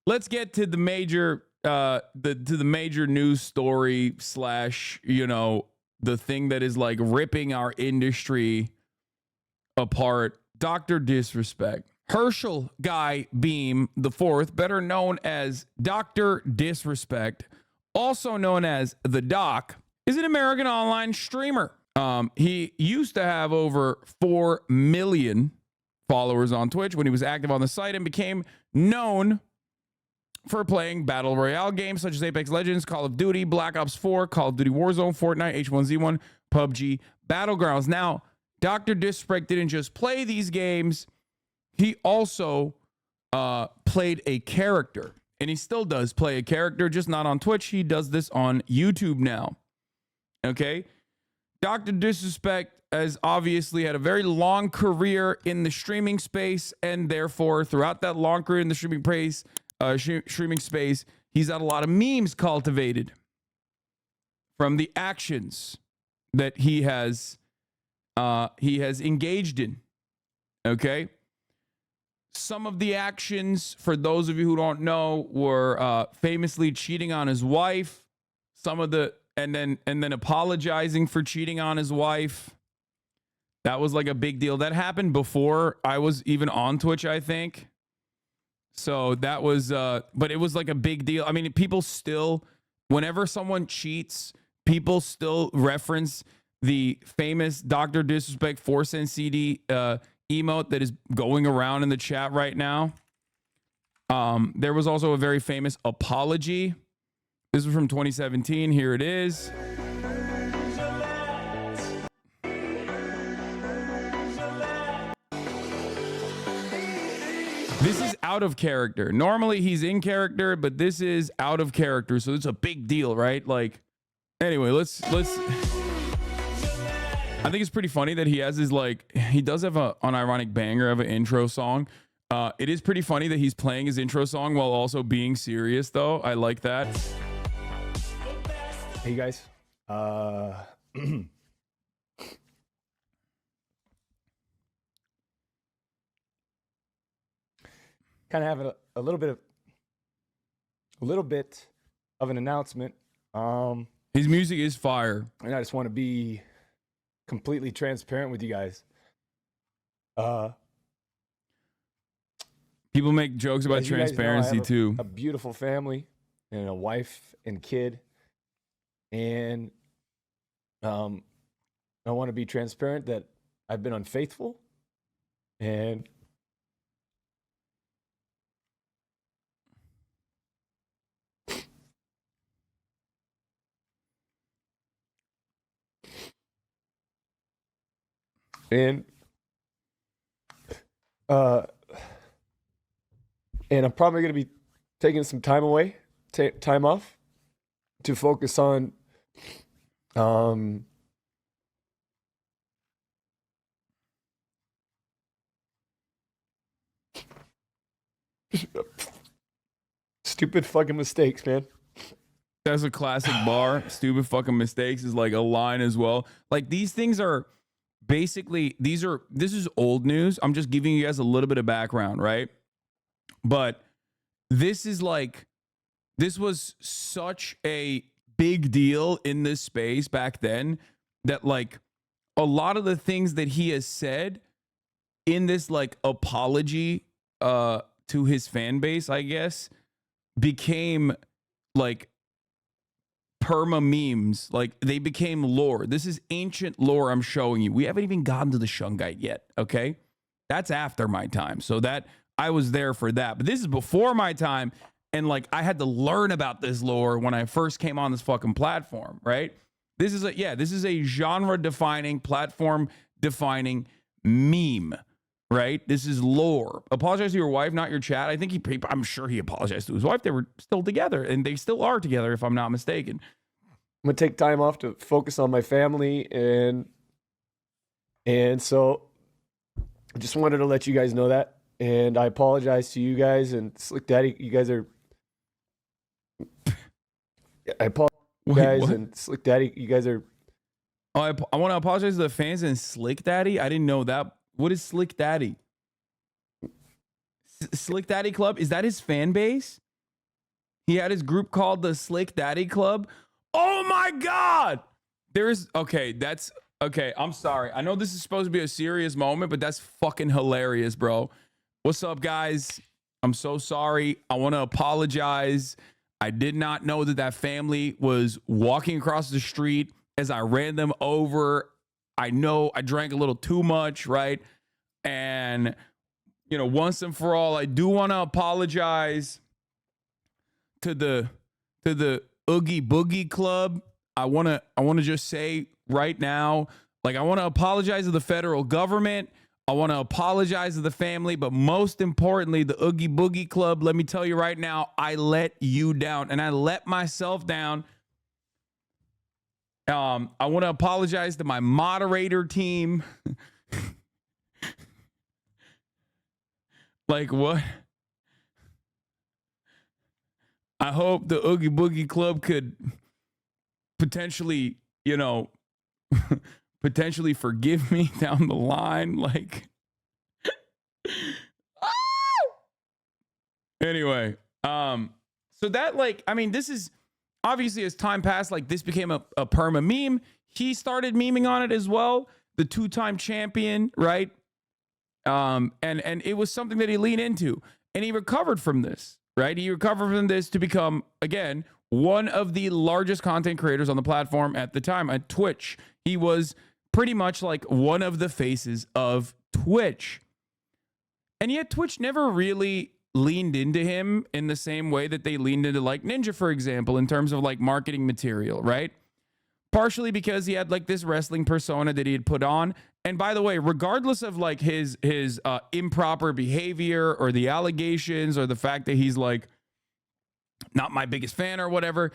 let's get to the major the major news story slash, you know, the thing that is like ripping our industry apart. Dr. Disrespect. Herschel Guy Beam the fourth, better known as Dr. Disrespect, also known as the Doc, is an American online streamer. He used to have over 4 million followers on Twitch when he was active on the site and became known for playing battle royale games such as Apex Legends, Call of Duty, Black Ops 4, Call of Duty Warzone, Fortnite, H1Z1, PUBG, Battlegrounds. Now, Dr. Disrespect didn't just play these games, he also played a character. And he still does play a character, just not on Twitch. He does this on YouTube now. Okay? Dr. Disrespect has obviously had a very long career in the streaming space, and therefore, throughout that long career in the streaming space, he's had a lot of memes cultivated from the actions that he has engaged in. Okay? Some of the actions, for those of you who don't know, were famously cheating on his wife. And then apologizing for cheating on his wife. That was like a big deal. That happened before I was even on Twitch, I think. So that was, but it was like a big deal. I mean, people still, whenever someone cheats, people still reference the famous Dr. Disrespect 4-cent CD emote that is going around in the chat right now. There was also a very famous apology. This was from 2017. Here it is. This is out of character. Normally he's in character, but this is out of character. So it's a big deal, right? Like, anyway, let's. I think it's pretty funny that he has his, like, he does have an unironic banger of an intro song. It is pretty funny that he's playing his intro song while also being serious, though. I like that. Hey guys, kind of have a little bit of an announcement. His music is fire, and I just want to be completely transparent with you guys. People make jokes about transparency too. A beautiful family and a wife and kid. And I want to be transparent that I've been unfaithful, and I'm probably going to be taking some time away, time off, to focus on stupid fucking mistakes, man. That's a classic bar. Stupid fucking mistakes is like a line as well. Like, these things are basically, this is old news. I'm just giving you guys a little bit of background, right? But this was such a big deal in this space back then that, like, a lot of the things that he has said in this, like, apology to his fan base, I guess, became like perma memes. Like, they became lore. This is ancient lore I'm showing you. We haven't even gotten to the Shungite yet, okay? That's after my time. So that I was there for that. But this is before my time. And, like, I had to learn about this lore when I first came on this fucking platform, right? This is a genre-defining, platform-defining meme, right? This is lore. Apologize to your wife, not your chat. I'm sure he apologized to his wife. They were still together, and they still are together, if I'm not mistaken. I'm gonna take time off to focus on my family, and so I just wanted to let you guys know that. And I apologize to you guys and Slick Daddy. You guys are. I apologize and Slick Daddy. You guys are. Oh, I want to apologize to the fans and Slick Daddy. I didn't know that. What is Slick Daddy? Slick Daddy Club? Is that his fan base? He had his group called the Slick Daddy Club. Oh my God. Okay, I'm sorry. I know this is supposed to be a serious moment, but that's fucking hilarious, bro. What's up, guys? I'm so sorry. I want to apologize. I did not know that family was walking across the street as I ran them over. I know I drank a little too much, right? And, once and for all, I do want to apologize to the Oogie Boogie Club. I want to just say right now, like, I want to apologize to the federal government. I want to apologize to the family, but most importantly, the Oogie Boogie Club, let me tell you right now, I let you down and I let myself down. I want to apologize to my moderator team. Like, what? I hope the Oogie Boogie Club could potentially, potentially forgive me down the line. Like, anyway, so that, like, I mean, this is obviously, as time passed, like, this became a perma meme. He started memeing on it as well. The 2-time champion, right? And it was something that he leaned into, and he recovered from this, right? He recovered from this to become, again, one of the largest content creators on the platform at the time at Twitch. He was pretty much like one of the faces of Twitch. And yet Twitch never really leaned into him in the same way that they leaned into, like, Ninja, for example, in terms of, like, marketing material, right? Partially because he had, like, this wrestling persona that he had put on. And by the way, regardless of, like, his improper behavior or the allegations or the fact that he's, like, not my biggest fan or whatever,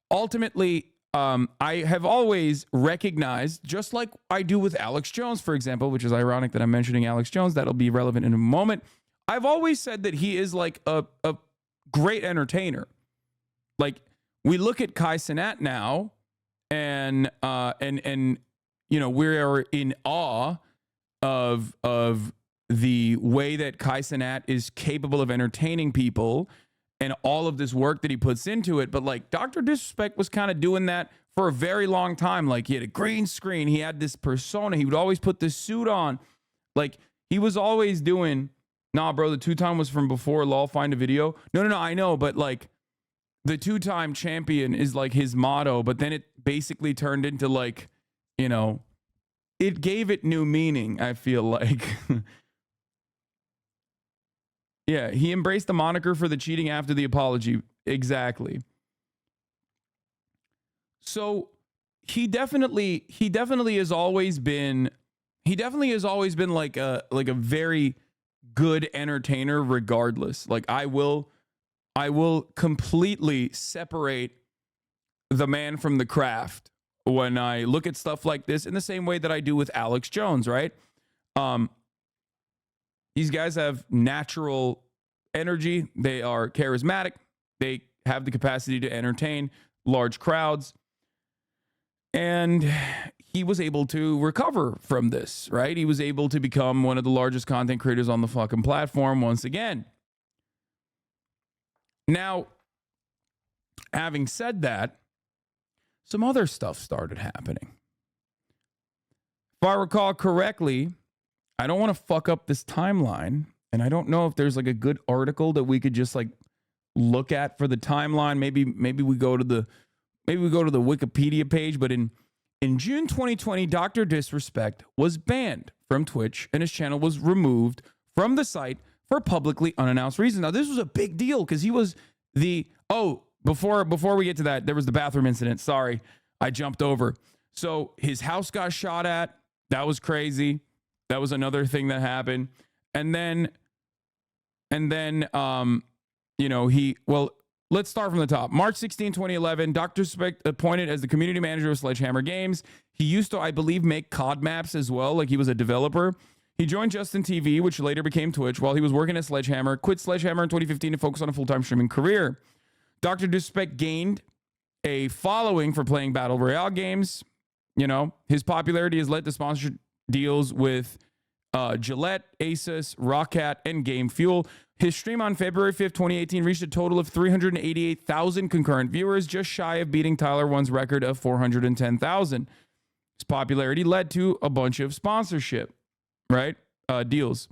ultimately, I have always recognized, just like I do with Alex Jones, for example, which is ironic that I'm mentioning Alex Jones. That'll be relevant in a moment. I've always said that he is, like, a great entertainer. Like, we look at Kai Cenat now, and we're in awe of the way that Kai Cenat is capable of entertaining people and all of this work that he puts into it. But, like, Dr. Disrespect was kind of doing that for a very long time. Like, he had a green screen. He had this persona. He would always put this suit on. Like, he was always doing, nah, bro, the 2-time was from before LOL, find a video. No, I know. But, like, the 2-time champion is, like, his motto. But then it basically turned into, like, it gave it new meaning, I feel like. Yeah, he embraced the moniker for the cheating after the apology. Exactly. So he definitely has always been like a very good entertainer regardless. Like, I will completely separate the man from the craft when I look at stuff like this, in the same way that I do with Alex Jones, right? These guys have natural energy. They are charismatic. They have the capacity to entertain large crowds. And he was able to recover from this, right? He was able to become one of the largest content creators on the fucking platform once again. Now, having said that, some other stuff started happening. If I recall correctly, I don't want to fuck up this timeline, and I don't know if there's, like, a good article that we could just, like, look at for the timeline. Maybe we go to the Wikipedia page. But in June 2020, Dr. Disrespect was banned from Twitch, and his channel was removed from the site for publicly unannounced reasons. Now, this was a big deal because he was before we get to that, there was the bathroom incident. Sorry, I jumped over. So his house got shot at. That was crazy. That was another thing that happened. And then, let's start from the top. March 16, 2011, Dr. Disrespect appointed as the community manager of Sledgehammer Games. He used to, I believe, make COD maps as well. Like, he was a developer. He joined Justin TV, which later became Twitch, while he was working at Sledgehammer, quit Sledgehammer in 2015 to focus on a full-time streaming career. Dr. Disrespect gained a following for playing Battle Royale games. His popularity has led to sponsorship deals with Gillette, Asus, Rockcat, and Game Fuel. His stream on February 5th, 2018 reached a total of 388,000 concurrent viewers, just shy of beating Tyler One's record of 410,000. His popularity led to a bunch of sponsorship, right? Deals.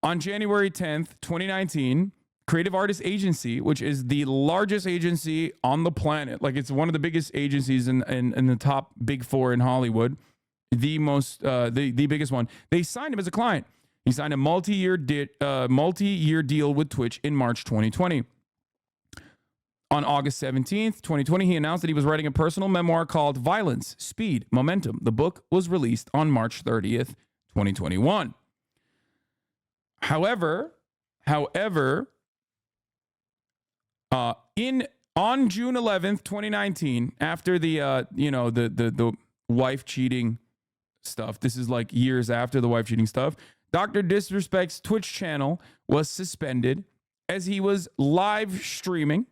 On January 10th, 2019, Creative Artist Agency, which is the largest agency on the planet, like it's one of the biggest agencies in the top big four in Hollywood, the biggest one. They signed him as a client. He signed a multi-year deal with Twitch in March 2020. On August 17th, 2020, he announced that he was writing a personal memoir called Violence, Speed, Momentum. The book was released on March 30th, 2021. However, on June 11th, 2019, after the wife cheating stuff, this is like years after the wife cheating stuff, Dr. Disrespect's Twitch channel was suspended as he was live streaming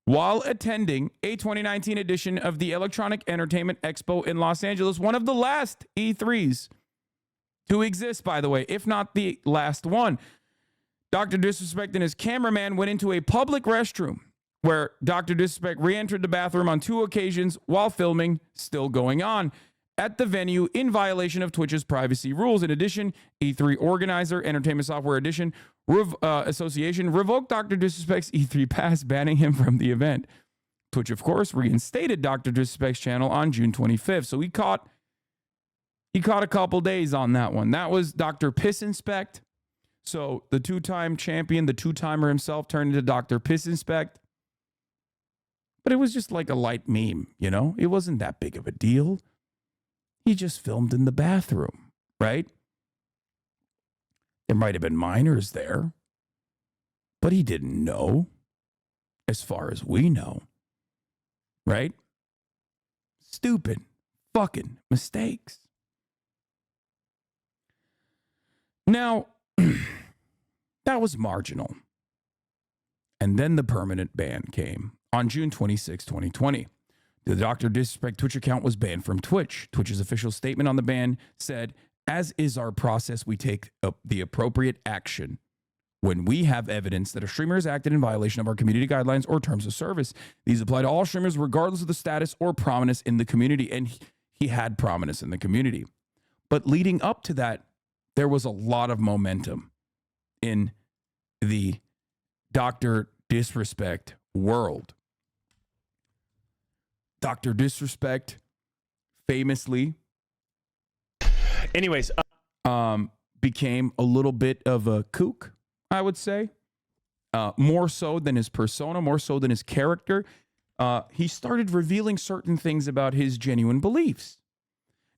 while attending a 2019 edition of the Electronic Entertainment Expo in Los Angeles, one of the last E3s to exist, by the way, if not the last one. Dr. Disrespect and his cameraman went into a public restroom where Dr. Disrespect re-entered the bathroom on 2 occasions while filming still going on at the venue in violation of Twitch's privacy rules. In addition, E3 organizer, Entertainment Software Edition Association revoked Dr. Disrespect's E3 pass, banning him from the event. Twitch, of course, reinstated Dr. Disrespect's channel on June 25th. So he caught a couple days on that one. That was Dr. Piss Inspect. So the 2-time champion, the 2-timer himself, turned into Dr. Piss Inspect. But it was just like a light meme, you know? It wasn't that big of a deal. He just filmed in the bathroom, right? There might have been minors there, but he didn't know, as far as we know, right? Stupid fucking mistakes. Now, that was marginal. And then the permanent ban came on June 26, 2020. The Dr. Disrespect Twitch account was banned from Twitch. Twitch's official statement on the ban said, "As is our process, we take the appropriate action when we have evidence that a streamer has acted in violation of our community guidelines or terms of service. These apply to all streamers regardless of the status or prominence in the community." And he had prominence in the community. But leading up to that, there was a lot of momentum in the Dr. Disrespect world. Dr. Disrespect famously became a little bit of a kook, I would say. More so than his persona, more so than his character. He started revealing certain things about his genuine beliefs.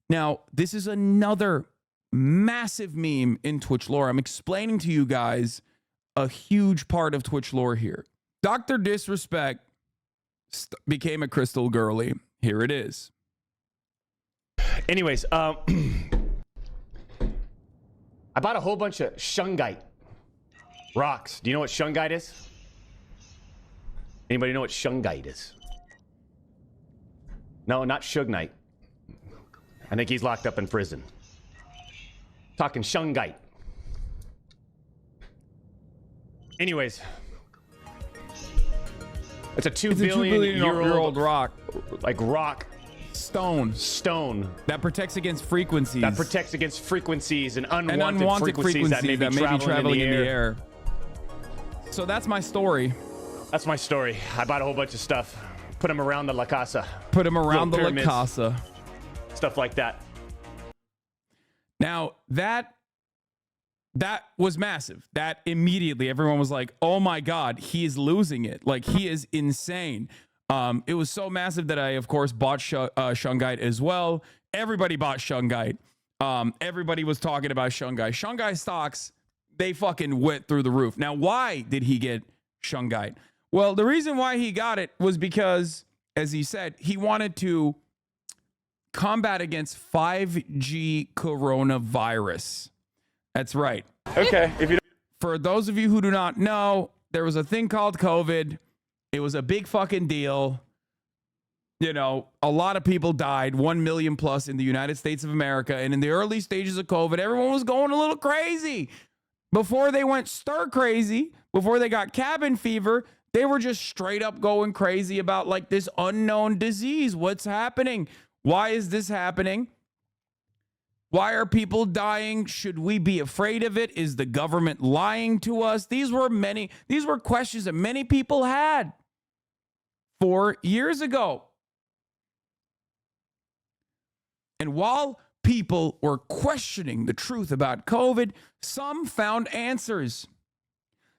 Now, this is another massive meme in Twitch lore. I'm explaining to you guys a huge part of Twitch lore here. Dr. Disrespect became a crystal girly. Here it is. Anyways, I bought a whole bunch of shungite rocks. Do you know what shungite is? Anybody know what shungite is? No, not Suge I think he's locked up in prison. Talking shungite. Anyways, it's a 2 billion year old rock, like rock stone that protects against frequencies. And unwanted frequencies that may be traveling in the air. So that's my story. That's my story. I bought a whole bunch of stuff. Put them around the La Casa. Put them around the La Casa. Stuff like that. Now, that was massive. That immediately everyone was like, oh my God, he is losing it. Like, he is insane. It was so massive that I, of course, bought Shungite as well. Everybody bought Shungite. Everybody was talking about Shungite. Shungite stocks, they fucking went through the roof. Now, why did he get Shungite? Well, the reason why he got it was because, as he said, he wanted to combat against 5G coronavirus. That's right. Okay. For those of you who do not know, there was a thing called COVID. It was a big fucking deal. You know, a lot of people died, 1 million plus in the United States of America. And in the early stages of COVID, everyone was going a little crazy. Before they went stir crazy, before they got cabin fever, they were just straight up going crazy about like this unknown disease. What's happening? Why is this happening? Why are people dying? Should we be afraid of it? Is the government lying to us? These were questions that many people had 4 years ago. And while people were questioning the truth about COVID, some found answers.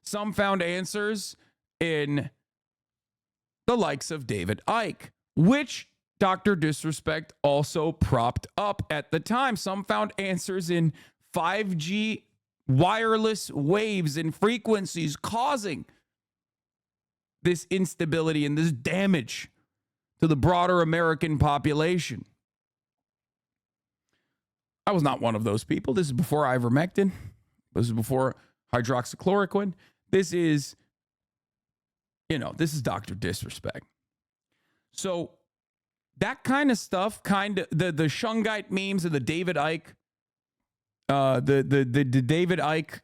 Some found answers in the likes of David Icke, which Dr. Disrespect also propped up at the time. Some found answers in 5G wireless waves and frequencies causing this instability and this damage to the broader American population. I was not one of those people. This is before ivermectin. This is before hydroxychloroquine. This is Dr. Disrespect. So that kind of stuff, the Shungite memes of the David Icke, the David Icke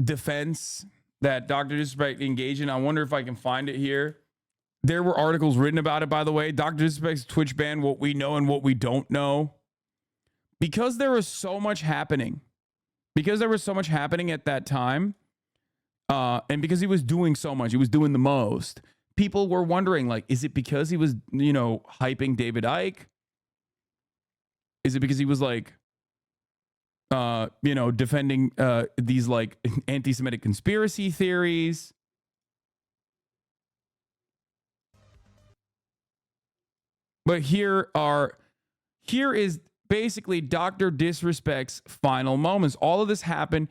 defense that Dr. Disrespect engaged in. I wonder if I can find it here. There were articles written about it, by the way. Dr. Disrespect's Twitch ban, what we know and what we don't know. Because there was so much happening. Because there was so much happening at that time. And because he was doing so much, he was doing the most. People were wondering, like, is it because he was, hyping David Icke? Is it because he was like, defending these like anti-Semitic conspiracy theories? But here is basically Dr. Disrespect's final moments. All of this happened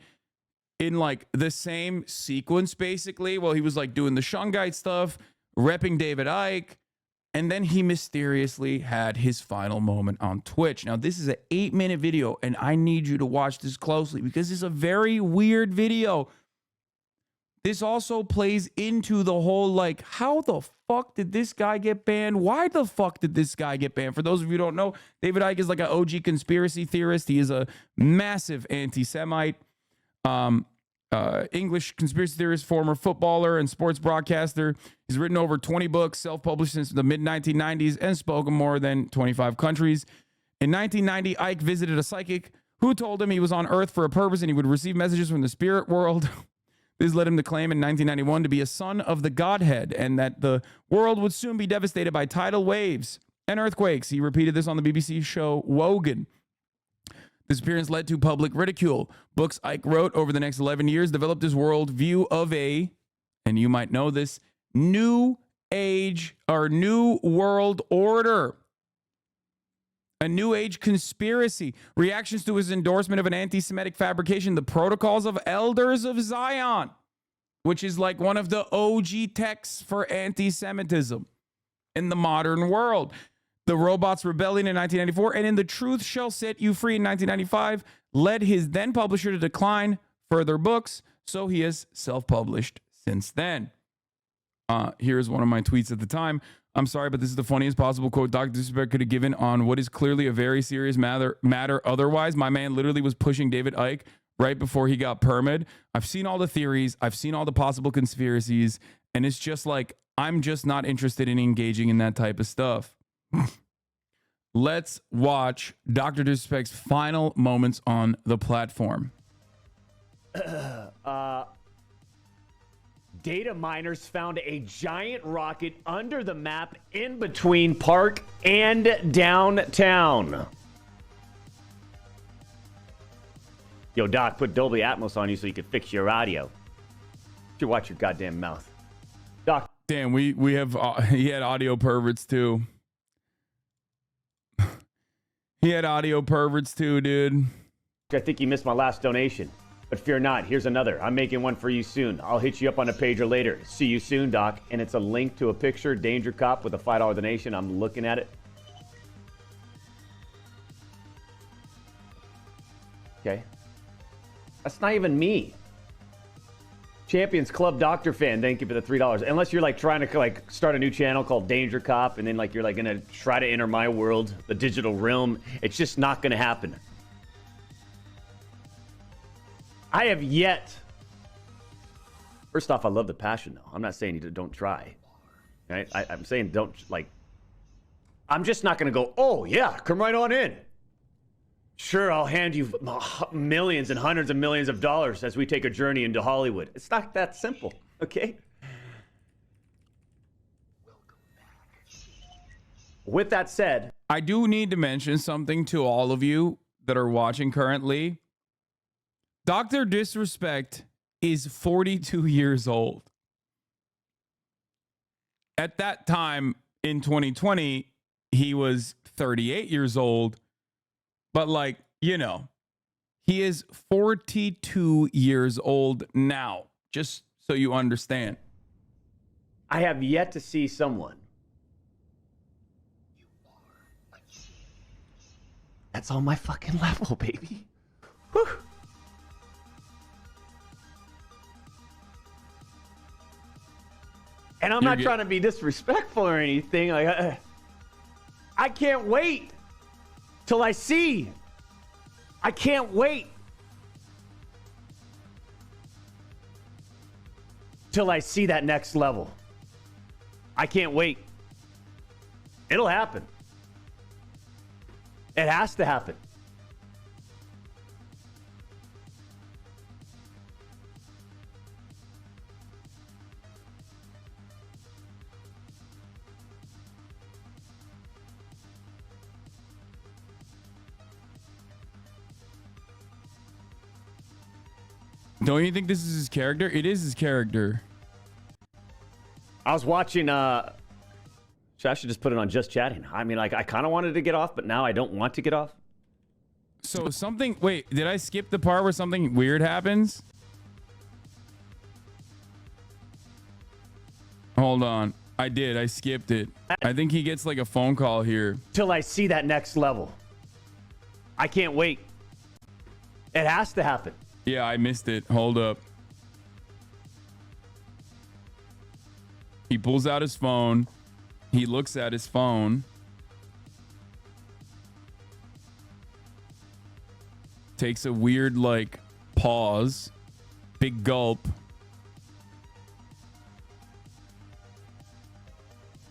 in like the same sequence, basically. Well, he was like doing the Shungite stuff, repping David Icke, and then he mysteriously had his final moment on Twitch. Now, this is an 8-minute video, and I need you to watch this closely because it's a very weird video. This also plays into the whole, like, how the fuck did this guy get banned? Why the fuck did this guy get banned? For those of you who don't know, David Icke is like an OG conspiracy theorist. He is a massive anti-Semite. English conspiracy theorist, former footballer and sports broadcaster. He's written over 20 books, self-published since the mid-1990s, and spoken more than 25 countries. In 1990, Icke visited a psychic who told him he was on Earth for a purpose and he would receive messages from the spirit world. This led him to claim in 1991 to be a son of the Godhead and that the world would soon be devastated by tidal waves and earthquakes. He repeated this on the BBC show Wogan. This appearance led to public ridicule. Books Icke wrote over the next 11 years developed his worldview of a, and you might know this, new age or new world order. A new age conspiracy. Reactions to his endorsement of an anti-Semitic fabrication, the Protocols of Elders of Zion, which is like one of the OG texts for anti-Semitism in the modern world. The Robots Rebellion in 1994 and in The Truth Shall Set You Free in 1995 led his then publisher to decline further books, so he has self-published since then. Here's one of my tweets at the time. I'm sorry, but this is the funniest possible quote Dr. Disrespect could have given on what is clearly a very serious matter otherwise. My man literally was pushing David Icke right before he got permit. I've seen all the theories. I've seen all the possible conspiracies. And it's just like, I'm just not interested in engaging in that type of stuff. Let's watch Dr. Disrespect's final moments on the platform. Data miners found a giant rocket under the map in between Park and downtown. Yo, Doc, put Dolby Atmos on you so you can fix your audio. You watch your goddamn mouth. Doc. Damn, we have, he had audio perverts too. He had audio perverts too, dude. I think you missed my last donation. But fear not, here's another. I'm making one for you soon. I'll hit you up on a pager later. See you soon, Doc. And it's a link to a picture, Danger Cop with a $5 donation. I'm looking at it. Okay. That's not even me. Champions Club Doctor fan, thank you for the $3. Unless you're like trying to like start a new channel called Danger Cop, and then like you're like gonna try to enter my world, the digital realm. It's just not gonna happen. I have yet. First off, I love the passion though. I'm not saying you don't try. Right? I'm saying don't like. I'm just not gonna go. Oh yeah, come right on in. Sure, I'll hand you millions and hundreds of millions of dollars as we take a journey into Hollywood. It's not that simple, okay? With that said, I do need to mention something to all of you that are watching currently. Dr. Disrespect is 42 years old. At that time in 2020, he was 38 years old. But like, you know, he is 42 years old now, just so you understand. I have yet to see someone that's on my fucking level, baby. Whew. And I'm not trying to be disrespectful or anything. Like, I can't wait till I see. I can't wait till I see that next level. I can't wait. It'll happen. It has to happen. Don't you think this is his character? It is his character. I was watching, I should just put it on just chatting. I mean, like, I kind of wanted to get off, but now I don't want to get off. So something, wait, did I skip the part where something weird happens? Hold on. I did. I skipped it. I think he gets like a phone call here. Till I see that next level. I can't wait. It has to happen. Yeah, I missed it. Hold up. He pulls out his phone. He looks at his phone. Takes a weird, like, pause. Big gulp.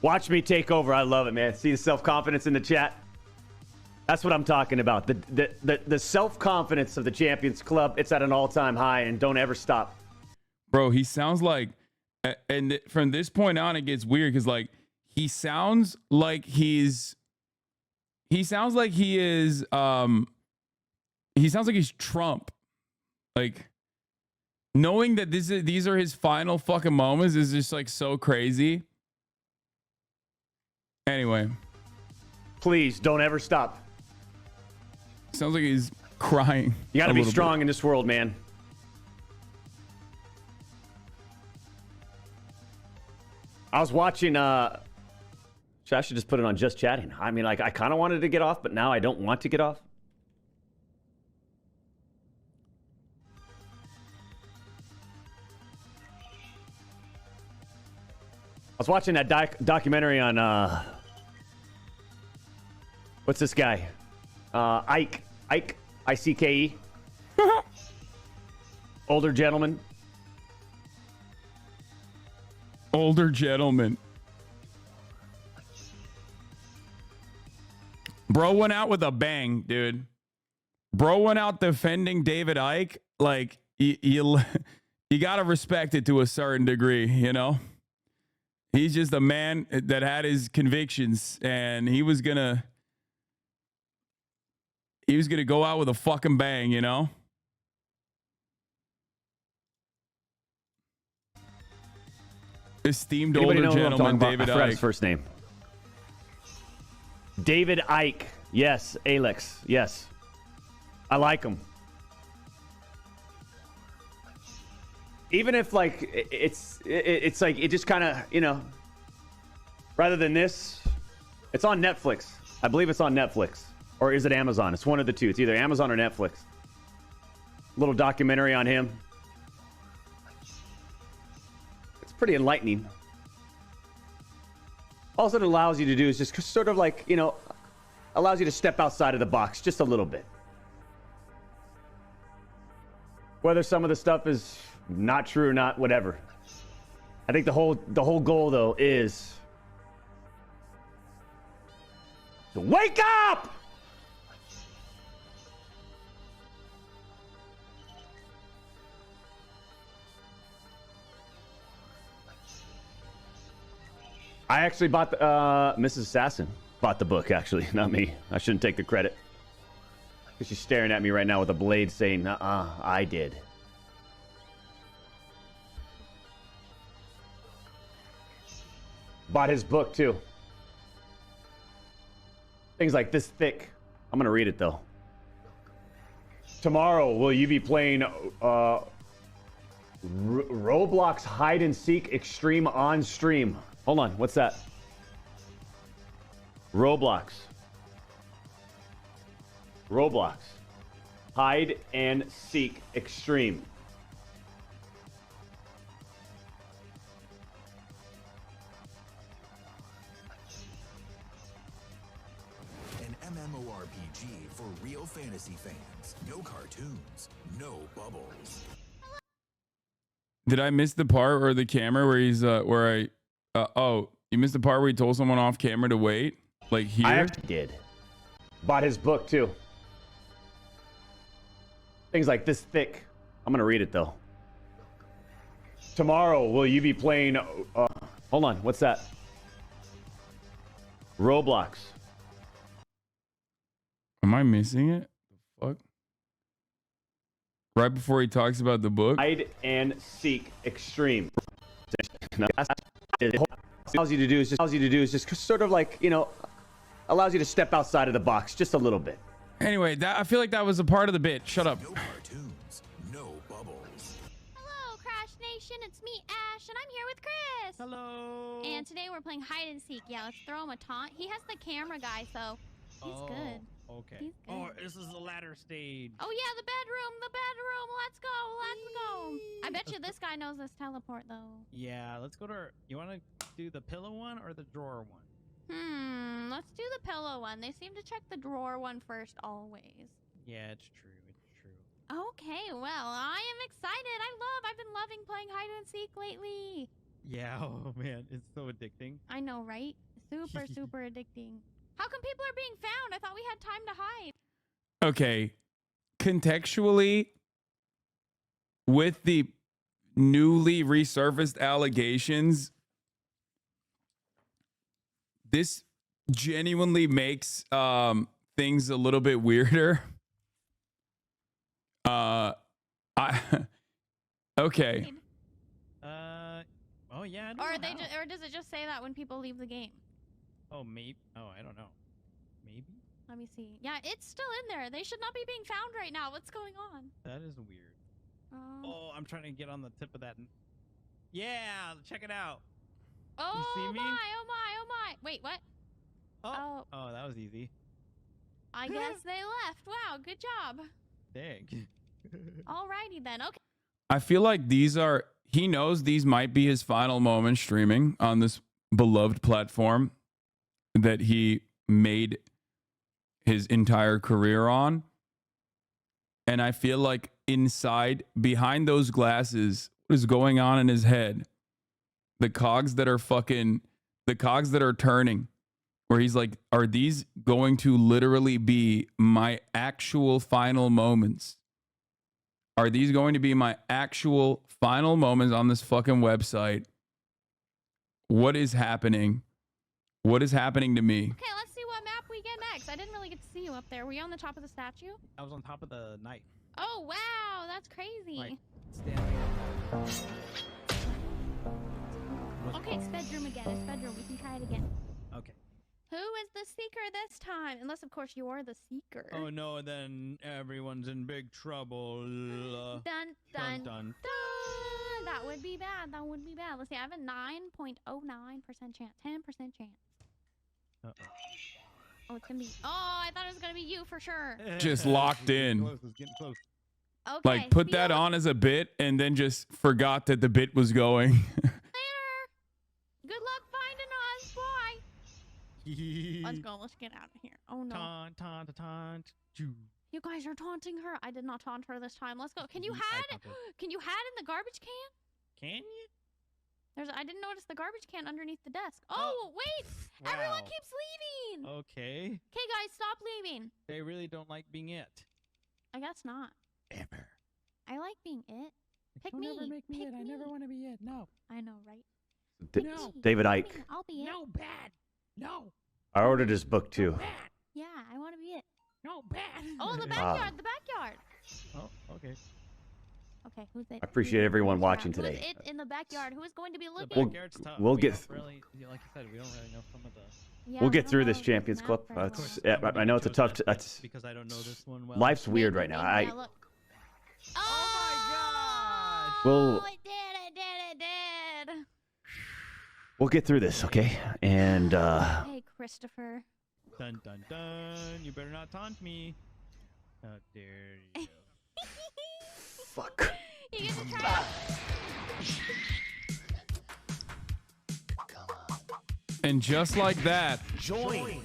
Watch me take over. I love it, man. See the self-confidence in the chat? That's what I'm talking about. The self-confidence of the Champions Club, it's at an all-time high, and don't ever stop. Bro, he sounds like, and from this point on, it gets weird because, like, he sounds like he sounds like he's Trump. Like, knowing that these are his final fucking moments is just like so crazy. Anyway. Please don't ever stop. Sounds like he's crying. You got to be strong in this world, man. I was watching, I should just put it on just chatting. I mean, like, I kind of wanted to get off, but now I don't want to get off. I was watching that documentary on, what's this guy? Ike, I-C-K-E. Older gentleman. Older gentleman. Bro went out with a bang, dude. Bro went out defending David Icke. Like, you got to respect it to a certain degree, you know? He's just a man that had his convictions, and he was gonna go out with a fucking bang, you know? Esteemed older gentleman, David I forgot Icke. his first name. David Icke. Yes, Alex. Yes. I like him. Even if, like, it's like, it just kind of, you know, rather than this, it's on Netflix. I believe it's on Netflix. Or is it Amazon? It's one of the two. It's either Amazon or Netflix. Little documentary on him. pretty enlightening. All it allows you to do is just sort of like, you know, allows you to step outside of the box just a little bit. Whether some of the stuff is not true or not, whatever. I think the whole goal though is to wake up. I actually bought the Mrs. Assassin bought the book, actually, not me. I shouldn't take the credit. Because she's staring at me right now with a blade saying, I did. Bought his book, too. Things like this thick. I'm going to read it, though. Tomorrow, will you be playing Roblox Hide and Seek Extreme on stream? Hold on, what's that? Roblox. Hide and Seek Extreme. An MMORPG for real fantasy fans. No cartoons, no bubbles. Did I miss the part where the camera where he's oh, you missed the part where he told someone off camera to wait? Like here? I actually did. Bought his book too. Things like this thick. I'm gonna read it though. Tomorrow, will you be playing hold on, what's that? Roblox. Am I missing it? The fuck? Right before he talks about the book? Hide and Seek Extreme. Allows you to do is just sort of like, you know, allows you to step outside of the box just a little bit. Anyway, I feel like that was a part of the bit. Shut up. No cartoons, no bubbles. Hello, Crash Nation. It's me, Ash, and I'm here with Chris. Hello. And today we're playing hide and seek. Yeah, let's throw him a taunt. He has the camera guy, so he's good. Okay. He's good. Oh, this is the ladder stage. Oh yeah, the bedroom, the bedroom. Let's go, let's go. I bet you this guy knows this teleport though. Yeah, let's go to our, you want to do the pillow one or the drawer one? Let's do the pillow one. They seem to check the drawer one first always. Yeah, it's true. It's true. Okay, well, I am excited. I've been loving playing hide and seek lately. Yeah, oh man, it's so addicting. I know, right? Super, super addicting. How come people are being found? I thought we had time to hide. Okay. Contextually, with the newly resurfaced allegations, this genuinely makes things a little bit weirder. Okay. Oh yeah. I don't Or know how. or does it just say that when people leave the game? Oh maybe. Oh, I don't know. Maybe. Let me see. Yeah, it's still in there. They should not be being found right now. What's going on? That is weird. Oh, I'm trying to get on the tip of that. Yeah, check it out. Oh see me? my, oh my, oh my. Wait, what? Oh, that was easy. I guess they left. Wow, good job. Dang. Alrighty then. Okay. I feel like he knows these might be his final moments streaming on this beloved platform that he made his entire career on. And I feel like behind those glasses, what is going on in his head? The cogs that are turning, where he's like, are these going to literally be my actual final moments? Are these going to be my actual final moments on this fucking website? What is happening? What is happening to me? Okay, let's see what map we get next. I didn't really get to see you up there. Were you on the top of the statue? I was on top of the knight. Oh, wow. That's crazy. Like, standing. Okay, it's bedroom again. It's bedroom. We can try it again. Okay. Who is the seeker this time? Unless, of course, you're the seeker. Oh no, then everyone's in big trouble. Dun, dun, Dun, dun. dun. That would be bad. That would be bad. Let's see. I have a 9.09% chance. 10% chance. Uh-oh. Oh, it's going to be... Oh, I thought it was going to be you for sure. Just locked in. Close, it's getting close. Okay. Like put that on as a bit and then just forgot that the bit was going. Later, Good luck finding us, boy. Let's go. Let's get out of here. Oh no. Taunt. You guys are taunting her. I did not taunt her this time. Let's go. Can you I hide? taunted. Can you hide in the garbage can? Can you? I didn't notice the garbage can underneath the desk. Oh, wait. Everyone Wow. keeps leaving. Okay. Okay, guys, stop leaving. They really don't like being it. I guess not. Ever. I like being it. Pick Don't me. ever make me Pick it. I never me. want to be it. No. I know, right? Da- No. David Pick Icke. me. I'll be it. No, bad. No. I ordered his book too. Bad. Yeah, I want to be it. No, bad. Oh, the backyard. The backyard. Oh, okay. Okay, who's it? I appreciate everyone watching Who's today. it in the backyard? Who is going to be The looking? backyard's tough. we'll We get don't really, like you said, we don't really know some of the. Yeah, We'll we get don't through know this this Champions map Club. very well. It's, yeah, I know it's a tough. That's because I don't know this one well. life's weird Maybe, right now. maybe, yeah, look. Oh Well- it did. we'll get through this, okay? And Hey, Christopher. Dun dun dun! You better not taunt me. How dare you? fuck. You get to try. And just like that, Join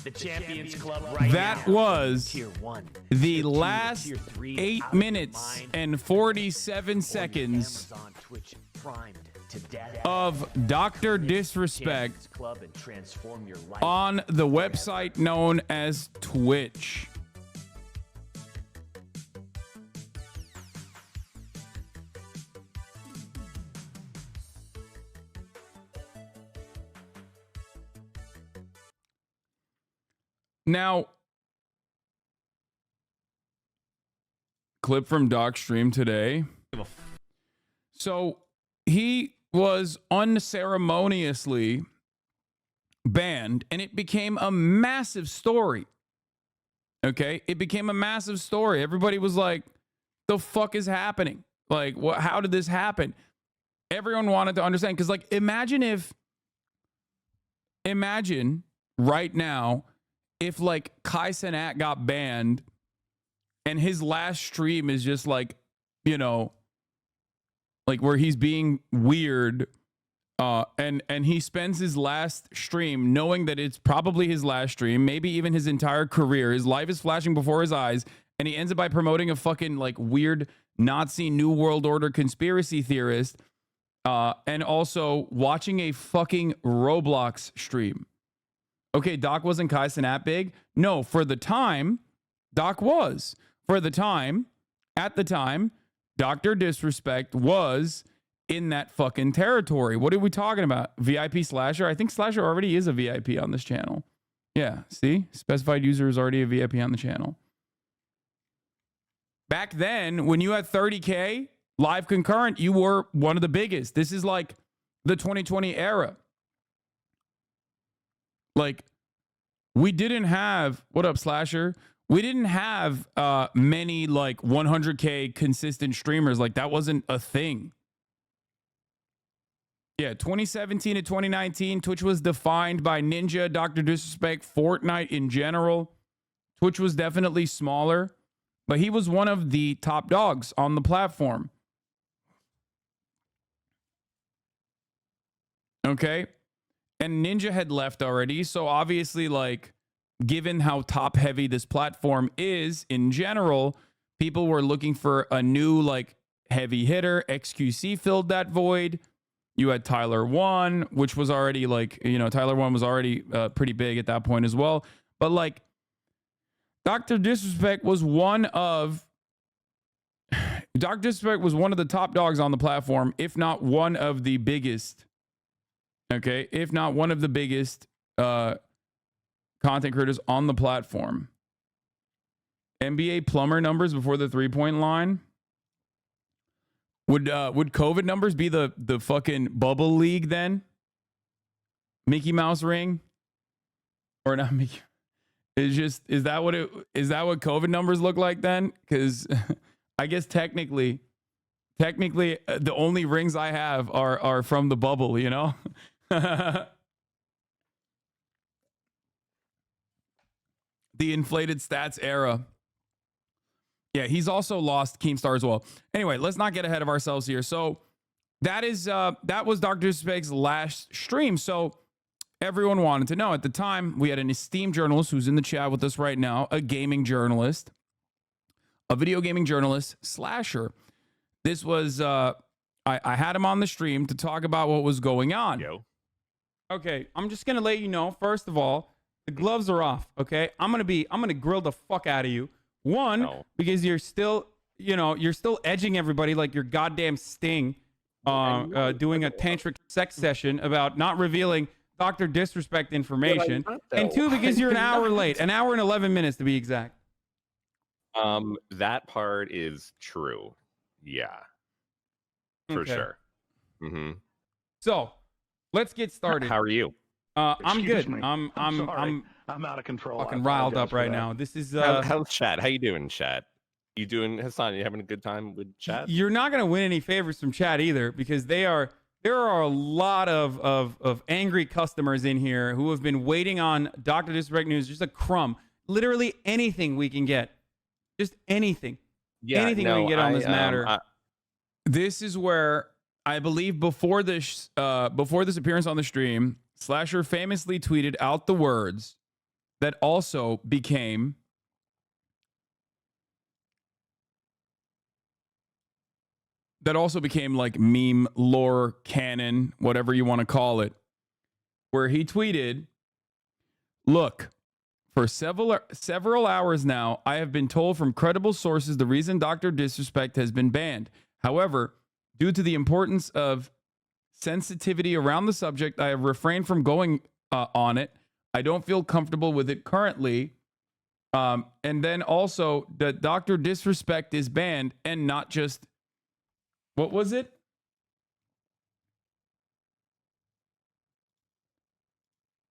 the Champions Club right that now. was Tier 1. the Tier 2 to last Tier 3 8 out of your minutes mind, and 47 or seconds Amazon Twitch primed to death. of Dr. Disrespect Champions Club and transform your life. on the website known as Twitch. Now, clip from Doc's stream today. So he was unceremoniously banned, and it became a massive story. Okay, it became a massive story. Everybody was like, "The fuck is happening? Like, what? How did this happen?" Everyone wanted to understand because, like, imagine right now if like Kai Cenat got banned, and his last stream is just like, you know, like where he's being weird. And he spends his last stream knowing that it's probably his last stream, maybe even his entire career. His life is flashing before his eyes, and he ends up by promoting a fucking like weird Nazi New World Order conspiracy theorist, and also watching a fucking Roblox stream. Okay, Doc wasn't Kai Cenat big? No, for the time, Doc was. For the time, at the time, Dr. Disrespect was in that fucking territory. What are we talking about? VIP Slasher? I think Slasher already is a VIP on this channel. Yeah, see? Specified user is already a VIP on the channel. Back then, when you had 30K live concurrent, you were one of the biggest. This is like the 2020 era. Like, we didn't have, what up, Slasher? We didn't have many like 100K consistent streamers. Like, that wasn't a thing. Yeah, 2017 to 2019, Twitch was defined by Ninja, Dr. Disrespect, Fortnite in general. Twitch was definitely smaller, but he was one of the top dogs on the platform. Okay? And Ninja had left already, so obviously, like, given how top heavy this platform is in general, people were looking for a new, like, heavy hitter. XQC filled that void. You had Tyler 1, which was already like, you know, Tyler 1 was already pretty big at that point as well. But like, Dr. Disrespect was one of the top dogs on the platform, if not one of the biggest. Okay, if not one of the biggest content creators on the platform. NBA plumber numbers before the 3-point line. Would COVID numbers be the fucking bubble league then? Mickey Mouse ring? Or not Mickey? Is that what COVID numbers look like then? Because I guess technically the only rings I have are from the bubble, you know? The inflated stats era. Yeah, he's also lost Keemstar as well. Anyway, let's not get ahead of ourselves here. So that was Dr. Disrespect's last stream. So everyone wanted to know. At the time, we had an esteemed journalist who's in the chat with us right now, a gaming journalist, a video gaming journalist, Slasher. This was I had him on the stream to talk about what was going on. Yo. Okay, I'm just gonna let you know. First of all, the gloves are off. Okay, I'm gonna grill the fuck out of you. One, because you're still edging everybody like your goddamn Sting, doing a tantric sex session about not revealing Dr. Disrespect information. And two, because you're an hour late, an hour and 11 minutes to be exact. That part is true. Yeah, for sure. Mm-hmm. So, let's get started. How are you? I'm good. Me. I'm out of control. fucking riled up right now. This is how's chat? How you doing, chat? You doing, Hasan? You having a good time with chat? You're not gonna win any favors from chat either, because there are a lot of angry customers in here who have been waiting on Dr. Disrespect news, just a crumb. Literally anything we can get. Just anything. Yeah, anything we can get on this matter. This is where I believe before this appearance on the stream, Slasher famously tweeted out the words that also became like meme lore canon, whatever you want to call it, where he tweeted, "Look, for several hours now, I have been told from credible sources the reason Dr. Disrespect has been banned. However, due to the importance of sensitivity around the subject, I have refrained from going on it. I don't feel comfortable with it currently." And then also that Dr. Disrespect is banned, and not just, what was it?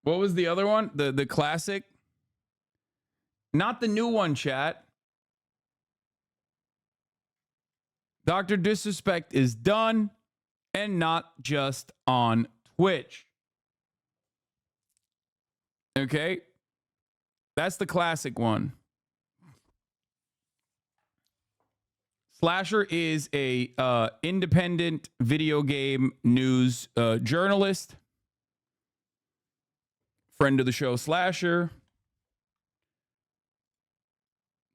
What was the other one? The classic? Not the new one, chat. Dr. Disrespect is done, and not just on Twitch. Okay? That's the classic one. Slasher is a independent video game news journalist. Friend of the show, Slasher.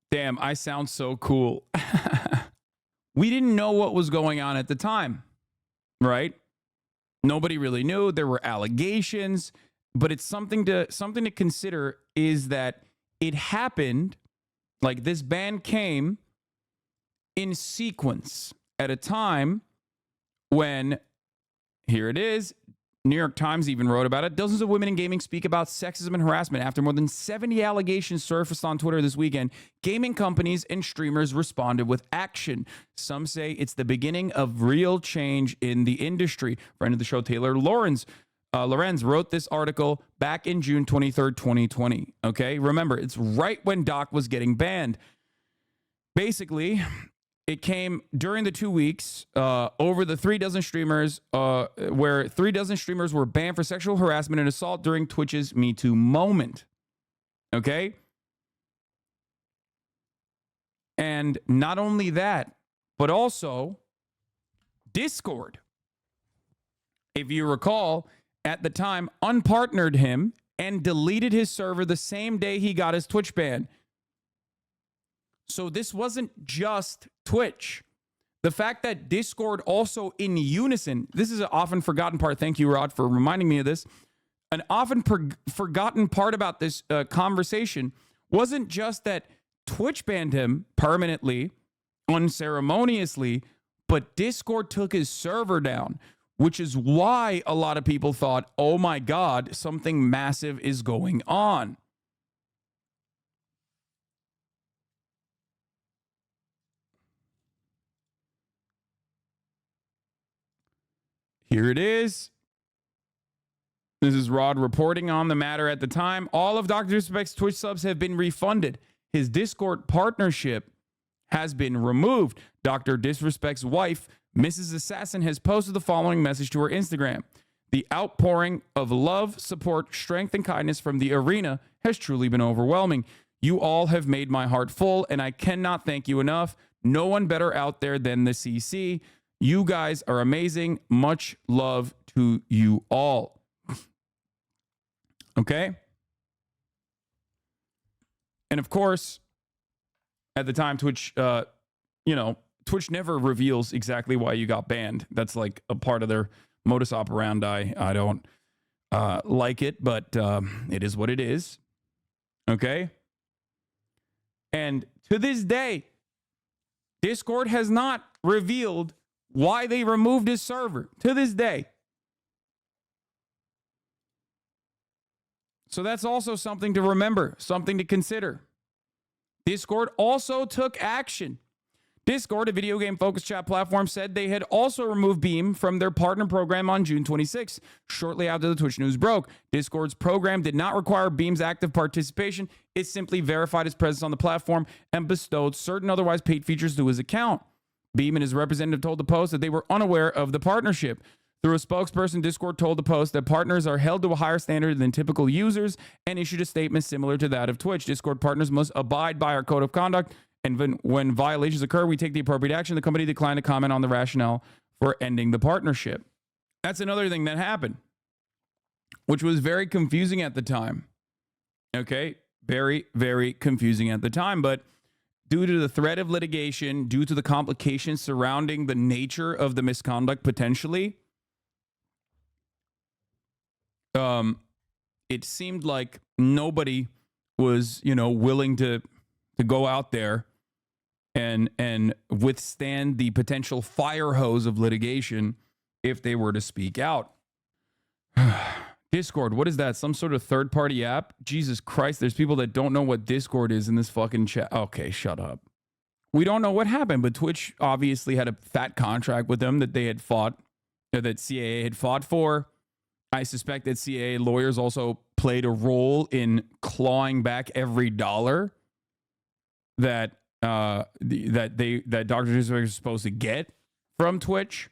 Damn, I sound so cool. We didn't know what was going on at the time, right? Nobody really knew. There were allegations, but it's something to consider is that it happened, like this ban came in sequence at a time when, here it is, New York Times even wrote about it. Dozens of women in gaming speak about sexism and harassment. After more than 70 allegations surfaced on Twitter this weekend, gaming companies and streamers responded with action. Some say it's the beginning of real change in the industry. Friend of the show, Taylor Lorenz wrote this article back in June 23rd, 2020. Okay, remember, it's right when Doc was getting banned. Basically, it came during the 2 weeks over the 36 streamers, where 36 streamers were banned for sexual harassment and assault during Twitch's Me Too moment. Okay? And not only that, but also Discord, if you recall, at the time unpartnered him and deleted his server the same day he got his Twitch ban. So this wasn't just Twitch. The fact that Discord also in unison, this is an often forgotten part. Thank you, Rod, for reminding me of this. An often forgotten part about this conversation wasn't just that Twitch banned him permanently, unceremoniously, but Discord took his server down, which is why a lot of people thought, oh my God, something massive is going on. Here it is. This is Rod reporting on the matter at the time. All of Dr. Disrespect's Twitch subs have been refunded. His Discord partnership has been removed. Dr. Disrespect's wife, Mrs. Assassin, has posted the following message to her Instagram. The outpouring of love, support, strength, and kindness from the arena has truly been overwhelming. You all have made my heart full, and I cannot thank you enough. No one better out there than the CC. You guys are amazing. Much love to you all. Okay? And of course, at the time, Twitch, Twitch never reveals exactly why you got banned. That's like a part of their modus operandi. I don't like it, but it is what it is. Okay? And to this day, Discord has not revealed why they removed his server. To this day. So that's also something to remember, something to consider. Discord also took action. Discord, a video game focused chat platform, said they had also removed Beam from their partner program on June 26, shortly after the Twitch news broke. Discord's program did not require Beam's active participation. It simply verified his presence on the platform and bestowed certain otherwise paid features to his account. Beam and his representative told the Post that they were unaware of the partnership. Through a spokesperson, Discord told the Post that partners are held to a higher standard than typical users and issued a statement similar to that of Twitch. Discord partners must abide by our code of conduct, and when violations occur, we take the appropriate action. The company declined to comment on the rationale for ending the partnership. That's another thing that happened, which was very confusing at the time. Okay? Very, very confusing at the time, but due to the threat of litigation, due to the complications surrounding the nature of the misconduct potentially, it seemed like nobody was, willing to go out there and withstand the potential fire hose of litigation if they were to speak out. Discord, what is that? Some sort of third-party app? Jesus Christ, there's people that don't know what Discord is in this fucking chat. Okay, shut up. We don't know what happened, but Twitch obviously had a fat contract with them that they had fought, that CAA had fought for. I suspect that CAA lawyers also played a role in clawing back every dollar that Dr. Disrespect is supposed to get from Twitch.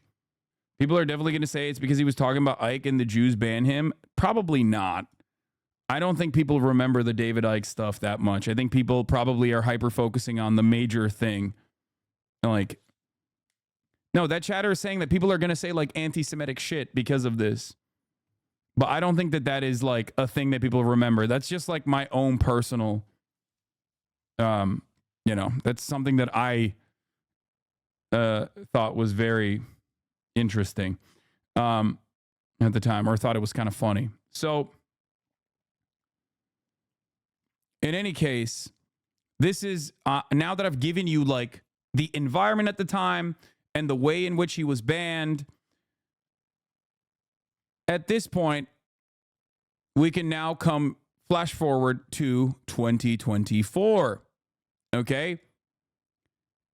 People are definitely going to say it's because he was talking about Ike and the Jews ban him. Probably not. I don't think people remember the David Icke stuff that much. I think people probably are hyper-focusing on the major thing. Like, no, that chatter is saying that people are going to say like anti-Semitic shit because of this. But I don't think that is like a thing that people remember. That's just like my own personal, that's something that I thought was very interesting at the time, or thought it was kind of funny. So in any case, this is now that I've given you like the environment at the time and the way in which he was banned. At this point, we can now come flash forward to 2024. Okay?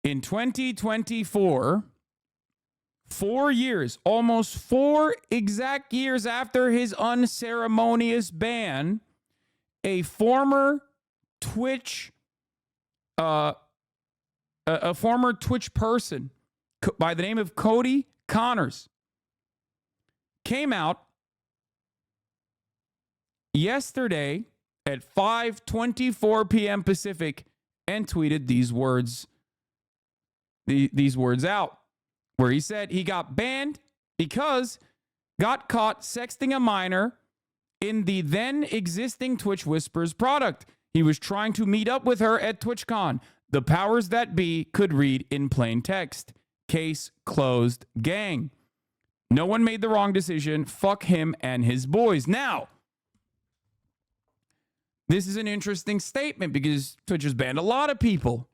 In 2024, 4 years, almost 4 exact years after his unceremonious ban, a former Twitch person by the name of Cody Connors came out yesterday at 5:24 p.m. Pacific and tweeted these words out, where he said he got banned because got caught sexting a minor in the then existing Twitch Whispers product. He was trying to meet up with her at TwitchCon. The powers that be could read in plain text. Case closed, gang. No one made the wrong decision. Fuck him and his boys. Now, this is an interesting statement because Twitch has banned a lot of people.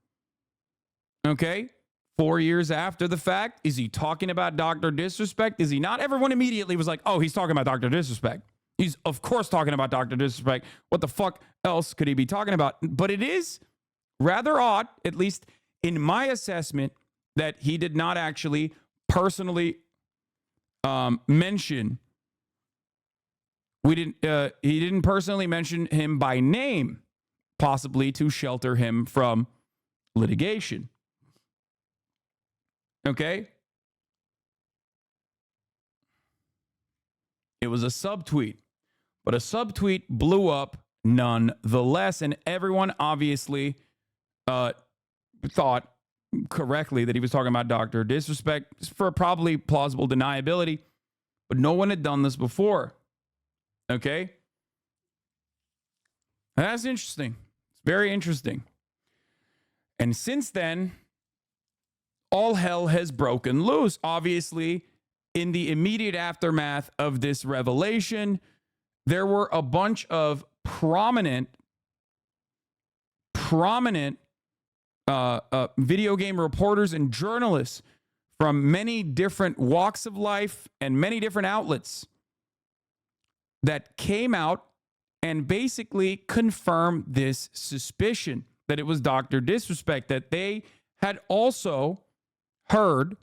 Okay? 4 years after the fact, is he talking about Dr. Disrespect? Is he not? Everyone immediately was like, oh, he's talking about Dr. Disrespect. He's, of course, talking about Dr. Disrespect. What the fuck else could he be talking about? But it is rather odd, at least in my assessment, that he did not actually personally mention. He didn't personally mention him by name, possibly to shelter him from litigation. Okay? It was a subtweet, but a subtweet blew up nonetheless, and everyone obviously thought, correctly that he was talking about Dr. Disrespect for probably plausible deniability, but no one had done this before. Okay? And that's interesting. It's very interesting. And since then, all hell has broken loose. Obviously, in the immediate aftermath of this revelation, there were a bunch of prominent video game reporters and journalists from many different walks of life and many different outlets that came out and basically confirmed this suspicion that it was Dr. Disrespect, that they had also heard,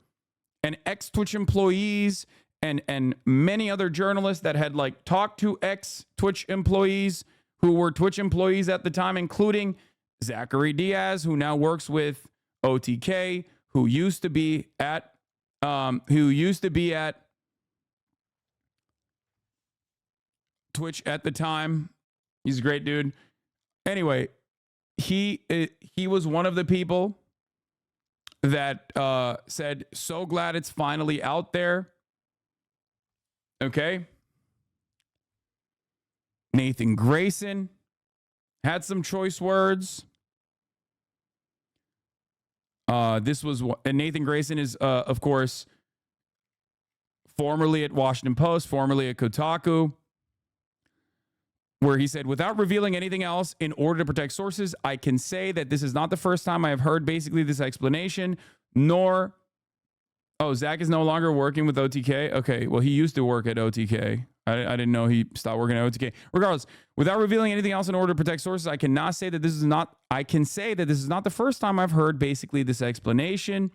and ex-Twitch employees and many other journalists that had like talked to ex-Twitch employees who were Twitch employees at the time, including Zachary Diaz, who now works with OTK, who used to be at Twitch at the time. He's a great dude. Anyway, he was one of the people that said, so glad it's finally out there. Okay. Nathan Grayson had some choice words. And Nathan Grayson is, of course, formerly at Washington Post, formerly at Kotaku, where he said, without revealing anything else in order to protect sources, I can say that this is not the first time I have heard basically this explanation, nor... Oh, Zach is no longer working with OTK? Okay, well, he used to work at OTK. I didn't know he stopped working at OTK. Regardless, without revealing anything else in order to protect sources, I can say that this is not the first time I've heard basically this explanation,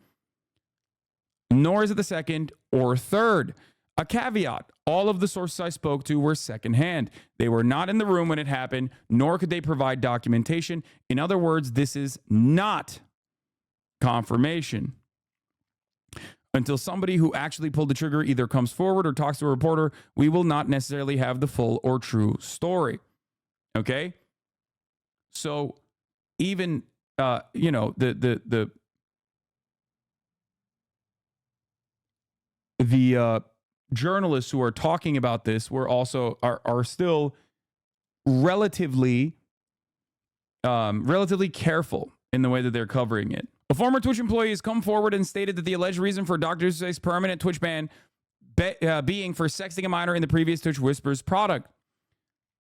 nor is it the second or third. A caveat, all of the sources I spoke to were secondhand. They were not in the room when it happened, nor could they provide documentation. In other words, this is not confirmation. Until somebody who actually pulled the trigger either comes forward or talks to a reporter, we will not necessarily have the full or true story. Okay? So even, the journalists who are talking about this are still relatively careful in the way that they're covering it. A former Twitch employee has come forward and stated that the alleged reason for Dr. Disrespect's permanent Twitch ban being for sexting a minor in the previous Twitch Whispers product.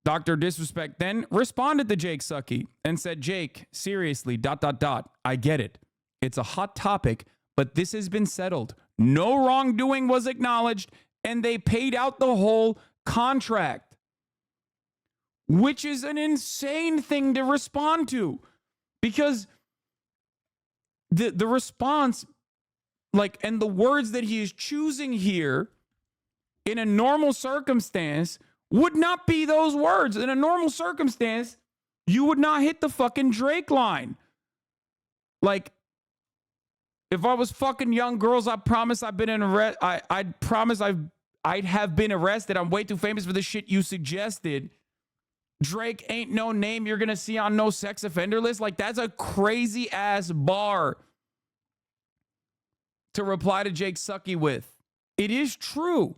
Dr. Disrespect then responded to Jake Sucky and said, Jake, seriously, ... I get it. It's a hot topic, but this has been settled. No wrongdoing was acknowledged, and they paid out the whole contract. Which is an insane thing to respond to. Because the response, and the words that he is choosing here in a normal circumstance would not be those words. In a normal circumstance, you would not hit the fucking Drake line. If I was fucking young girls, I promise I've been I'd promise I'd have been arrested. I'm way too famous for the shit you suggested. Drake ain't no name you're gonna see on no sex offender list. That's a crazy ass bar to reply to Jake Sucky with. It is true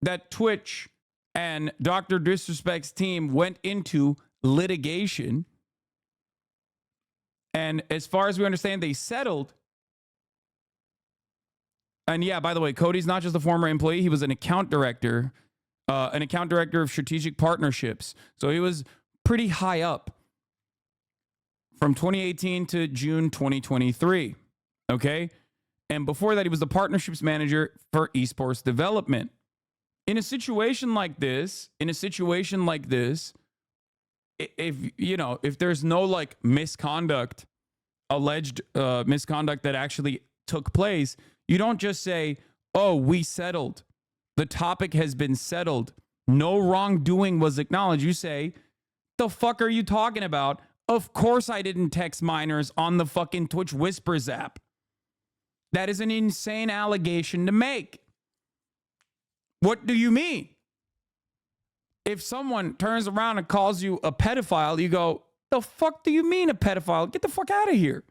that Twitch and Dr. Disrespect's team went into litigation. And as far as we understand, they settled. And yeah, by the way, Cody's not just a former employee. He was an account director of strategic partnerships. So he was pretty high up from 2018 to June 2023. Okay. And before that, he was the partnerships manager for esports development. In a situation like this, if there's no misconduct, alleged misconduct that actually took place, you don't just say, oh, we settled. The topic has been settled. No wrongdoing was acknowledged. You say, the fuck are you talking about? Of course I didn't text minors on the fucking Twitch Whispers app. That is an insane allegation to make. What do you mean? If someone turns around and calls you a pedophile, you go, the fuck do you mean a pedophile? Get the fuck out of here.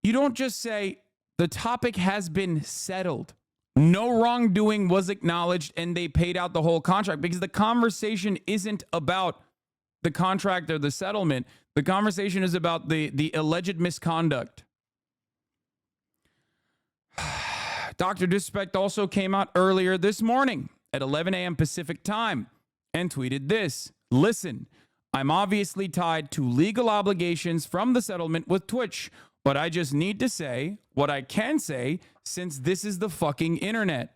You don't just say the topic has been settled. No wrongdoing was acknowledged and they paid out the whole contract, because the conversation isn't about the contract or the settlement. The conversation is about the alleged misconduct. Dr. Disrespect also came out earlier this morning at 11 a.m. Pacific time and tweeted this. Listen, I'm obviously tied to legal obligations from the settlement with Twitch, but I just need to say what I can say since this is the fucking internet.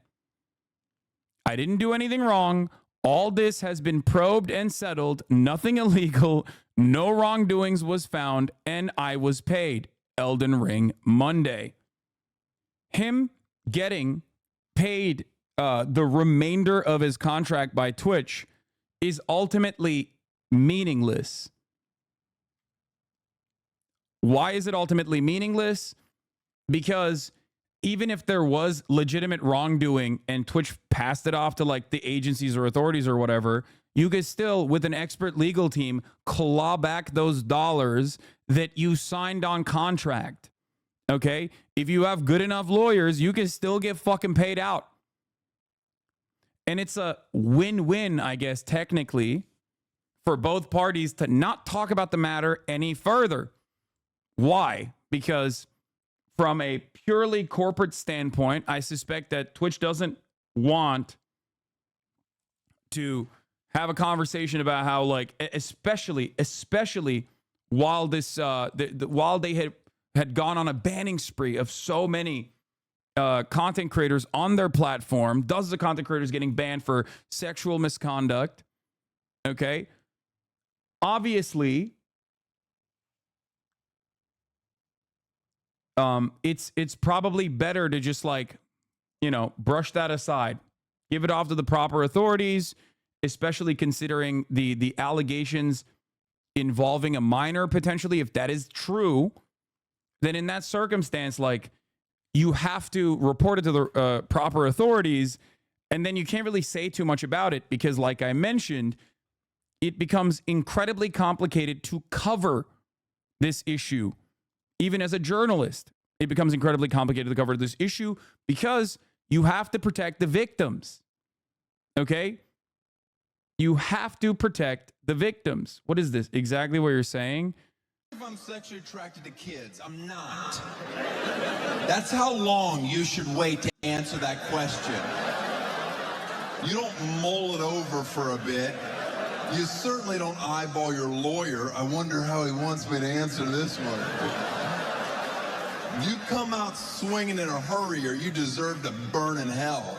I didn't do anything wrong. All this has been probed and settled. Nothing illegal. No wrongdoings was found, and I was paid. Elden Ring Monday. Him getting paid the remainder of his contract by Twitch is ultimately meaningless. Why is it ultimately meaningless? Because even if there was legitimate wrongdoing and Twitch passed it off to like the agencies or authorities or whatever, you could still, with an expert legal team, claw back those dollars that you signed on contract. Okay? If you have good enough lawyers, you can still get fucking paid out. And it's a win-win, I guess, technically, for both parties to not talk about the matter any further. Why? Because from a purely corporate standpoint, I suspect that Twitch doesn't want to have a conversation about how, like, especially while this, while they had gone on a banning spree of so many content creators on their platform, dozens of content creators getting banned for sexual misconduct. Okay, obviously, it's probably better to just, like, you know, brush that aside, give it off to the proper authorities, especially considering the allegations involving a minor potentially. If that is true, then in that circumstance, like, you have to report it to the proper authorities, and then you can't really say too much about it because, like I mentioned, it becomes incredibly complicated to cover this issue. Even as a journalist, it becomes incredibly complicated to cover this issue because you have to protect the victims. Okay? You have to protect the victims. What is this? Exactly what you're saying? If I'm sexually attracted to kids, I'm not. That's how long you should wait to answer that question. You don't mull it over for a bit. You certainly don't eyeball your lawyer. I wonder how he wants me to answer this one. You come out swinging in a hurry or you deserve to burn in hell.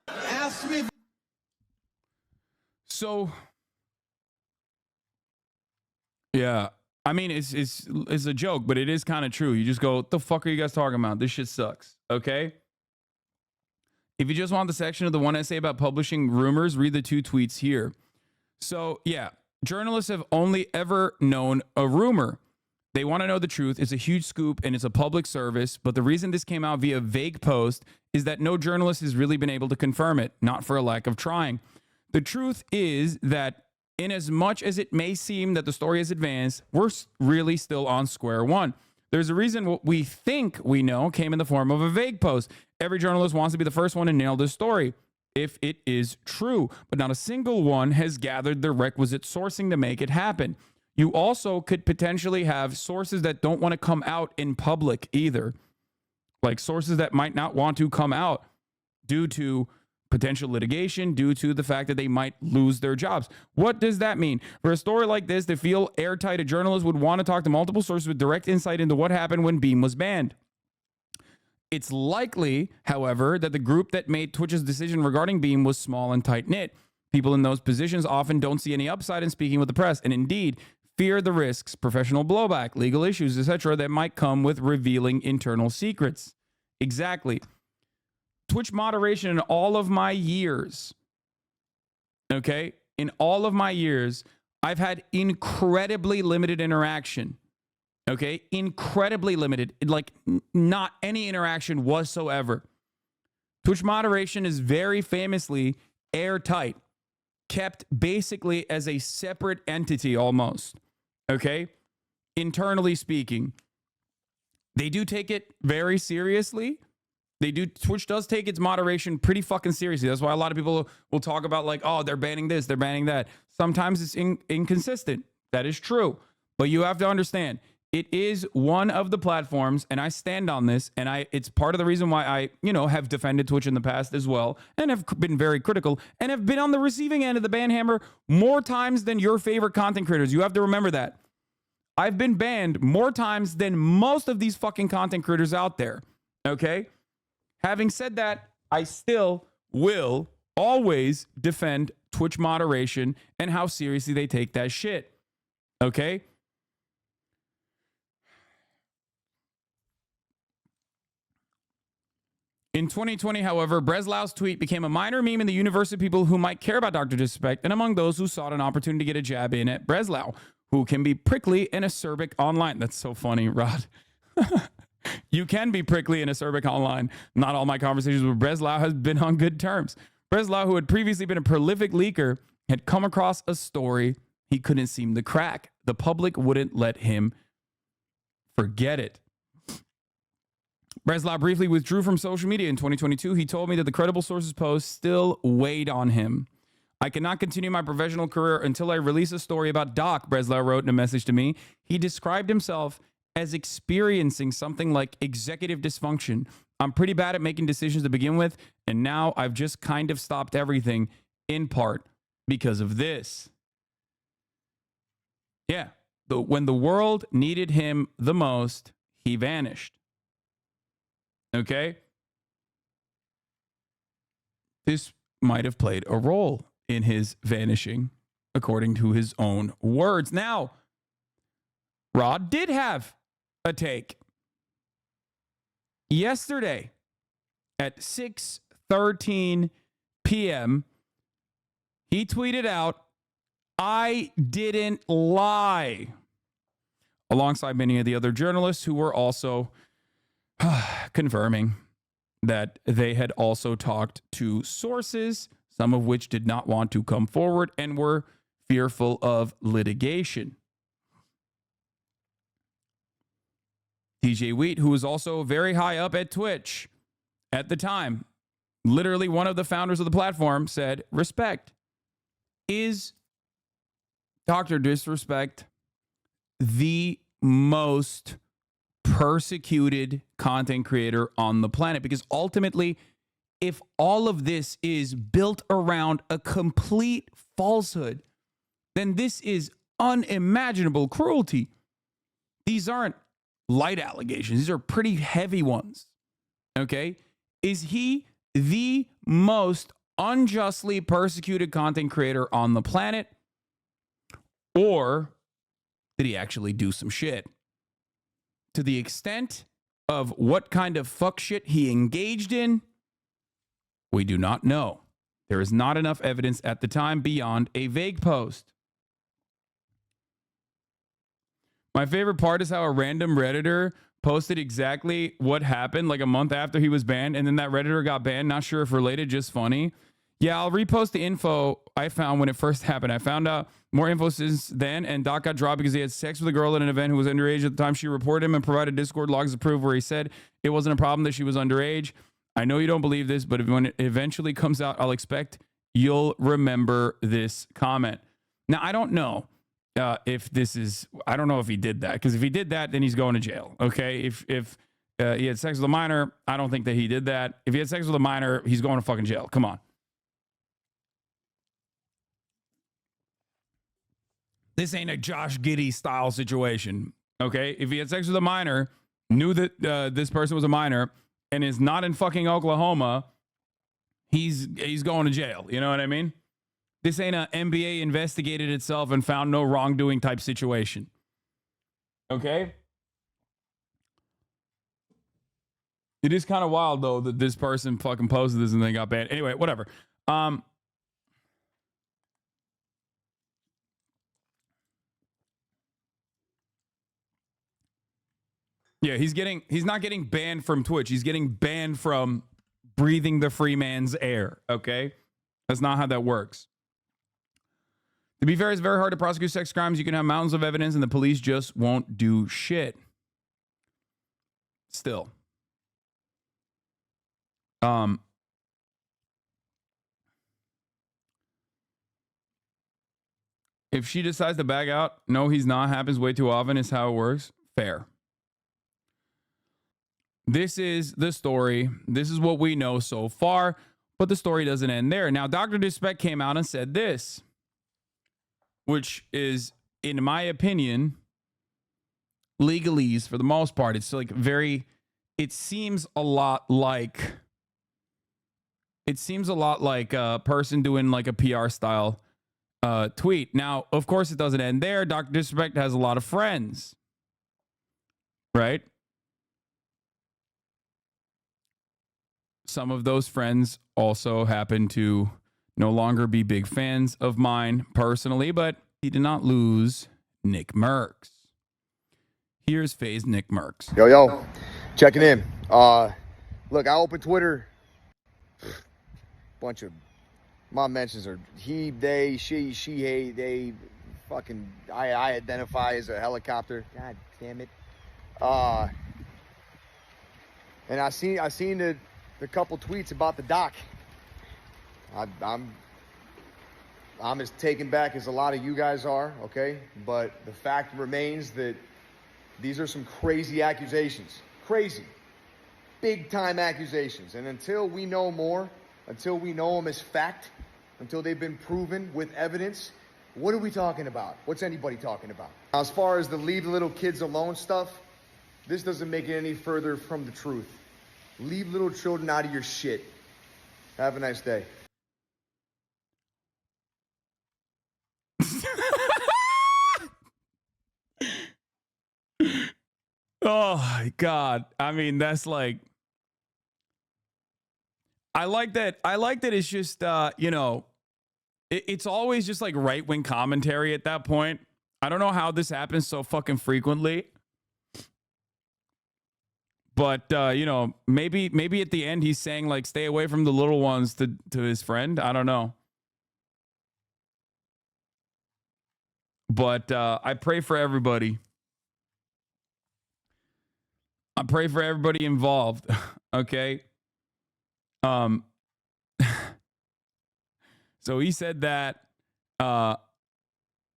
Ask me. So, yeah. I mean, it's a joke, but it is kind of true. You just go, what the fuck are you guys talking about? This shit sucks. Okay? If you just want the section of the one essay about publishing rumors, read the 2 tweets here. So, yeah, journalists have only ever known a rumor. They want to know the truth. It's a huge scoop and it's a public service. But the reason this came out via vague post is that no journalist has really been able to confirm it, not for a lack of trying. The truth is that in as much as it may seem that the story has advanced, we're really still on square one. There's a reason what we think we know came in the form of a vague post. Every journalist wants to be the first one to nail this story, if it is true, but not a single one has gathered the requisite sourcing to make it happen. You also could potentially have sources that don't want to come out in public either, like sources that might not want to come out due to potential litigation, due to the fact that they might lose their jobs. What does that mean? For a story like this to feel airtight, a journalist would want to talk to multiple sources with direct insight into what happened when Beam was banned. It's likely, however, that the group that made Twitch's decision regarding Beam was small and tight-knit. People in those positions often don't see any upside in speaking with the press, and indeed fear the risks, professional blowback, legal issues, etc., that might come with revealing internal secrets. Exactly. Twitch moderation in all of my years, okay, in all of my years, I've had incredibly limited interaction, okay, incredibly limited, like not any interaction whatsoever. Twitch moderation is very famously airtight, kept basically as a separate entity almost, okay, internally speaking. They do take it very seriously. Twitch does take its moderation pretty fucking seriously. That's why a lot of people will talk about like, oh, they're banning this, they're banning that. Sometimes it's inconsistent. That is true. But you have to understand, it is one of the platforms, and I stand on this, and it's part of the reason why I, have defended Twitch in the past as well, and have been very critical, and have been on the receiving end of the ban hammer more times than your favorite content creators. You have to remember that. I've been banned more times than most of these fucking content creators out there. Okay? Having said that, I still will always defend Twitch moderation and how seriously they take that shit. Okay? In 2020, however, Breslau's tweet became a minor meme in the universe of people who might care about Dr. Disrespect, and among those who sought an opportunity to get a jab in at Breslau, who can be prickly and acerbic online. That's so funny, Rod. You can be prickly and acerbic online. Not all my conversations with Breslau has been on good terms. Breslau, who had previously been a prolific leaker, had come across a story he couldn't seem to crack. The public wouldn't let him forget it. Breslau briefly withdrew from social media in 2022. He told me that the credible sources post still weighed on him. I cannot continue my professional career until I release a story about Doc, Breslau wrote in a message to me. He described himself as experiencing something like executive dysfunction. I'm pretty bad at making decisions to begin with, and now I've just kind of stopped everything, in part because of this. Yeah, when the world needed him the most, he vanished. Okay? This might have played a role in his vanishing, according to his own words. Now, Rod did have a take. Yesterday at 6:13 p.m., he tweeted out, "I didn't lie," alongside many of the other journalists who were also confirming that they had also talked to sources, some of which did not want to come forward and were fearful of litigation. TJ Wheat, who was also very high up at Twitch at the time, literally one of the founders of the platform, said, "Respect. Is Dr. Disrespect the most persecuted content creator on the planet?" Because ultimately, if all of this is built around a complete falsehood, then this is unimaginable cruelty. These aren't light allegations. These are pretty heavy ones. Okay? Is he the most unjustly persecuted content creator on the planet? Or did he actually do some shit? To the extent of what kind of fuck shit he engaged in, we do not know. There is not enough evidence at the time beyond a vague post. My favorite part is how a random Redditor posted exactly what happened like a month after he was banned, and then that Redditor got banned. Not sure if related, just funny. Yeah, I'll repost the info I found when it first happened. I found out more info since then, and Doc got dropped because he had sex with a girl at an event who was underage at the time. She reported him and provided Discord logs to prove where he said it wasn't a problem that she was underage. I know you don't believe this, but when it eventually comes out, I'll expect you'll remember this comment. Now, I don't know if this is, I don't know if he did that, because if he did that, then he's going to jail. Okay. If he had sex with a minor, I don't think that he did that. If he had sex with a minor, he's going to fucking jail. Come on. This ain't a Josh Giddey style situation. Okay. If he had sex with a minor, knew that this person was a minor, and is not in fucking Oklahoma, he's going to jail. You know what I mean? This ain't a NBA investigated itself and found no wrongdoing type situation. Okay? It is kind of wild, though, that this person fucking posted this and they got banned. Anyway, whatever. Yeah, he's not getting banned from Twitch. He's getting banned from breathing the free man's air. Okay? That's not how that works. To be fair, it's very hard to prosecute sex crimes. You can have mountains of evidence and the police just won't do shit. still. If she decides to back out, no, he's not, happens way too often, is how it works. Fair. This is the story. This is what we know so far, but the story doesn't end there. Now, Dr. Disrespect came out and said this, which is, in my opinion, legalese for the most part. It's like very, it seems a lot like a person doing like a PR style tweet. Now, of course, it doesn't end there. Dr. Disrespect has a lot of friends, right? Some of those friends also happen to no longer be big fans of mine personally, but he did not lose Nick Merckx. Here's Phase Nick Merckx. Yo, checking in. Look, I opened Twitter. Bunch of my mentions are he, they, she, hey, they, fucking, I identify as a helicopter. God damn it. And I seen the couple tweets about the doc. I'm as taken back as a lot of you guys are, okay? But the fact remains that these are some crazy accusations. Crazy. Big time accusations. And until we know more, until we know them as fact, until they've been proven with evidence, what are we talking about? What's anybody talking about? As far as the leave the little kids alone stuff, this doesn't make it any further from the truth. Leave little children out of your shit. Have a nice day. Oh my God. I mean, that's like, I like that it's just, it's always just like right-wing commentary at that point. I don't know how this happens so fucking frequently. But, maybe at the end he's saying like, stay away from the little ones to his friend. I don't know. But I pray for everybody. I pray for everybody involved. Okay. So he said that,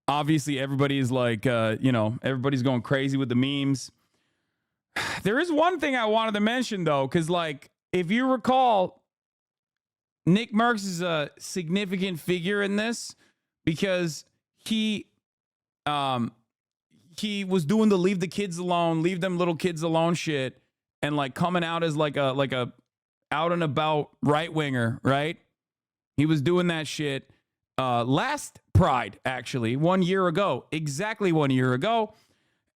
obviously everybody is like, everybody's going crazy with the memes. There is one thing I wanted to mention though, because like, if you recall, Nick Merckx is a significant figure in this because he was doing the leave the kids alone, leave them little kids alone shit, and like coming out as like a out and about right winger, right? He was doing that shit last Pride, actually, 1 year ago, exactly 1 year ago.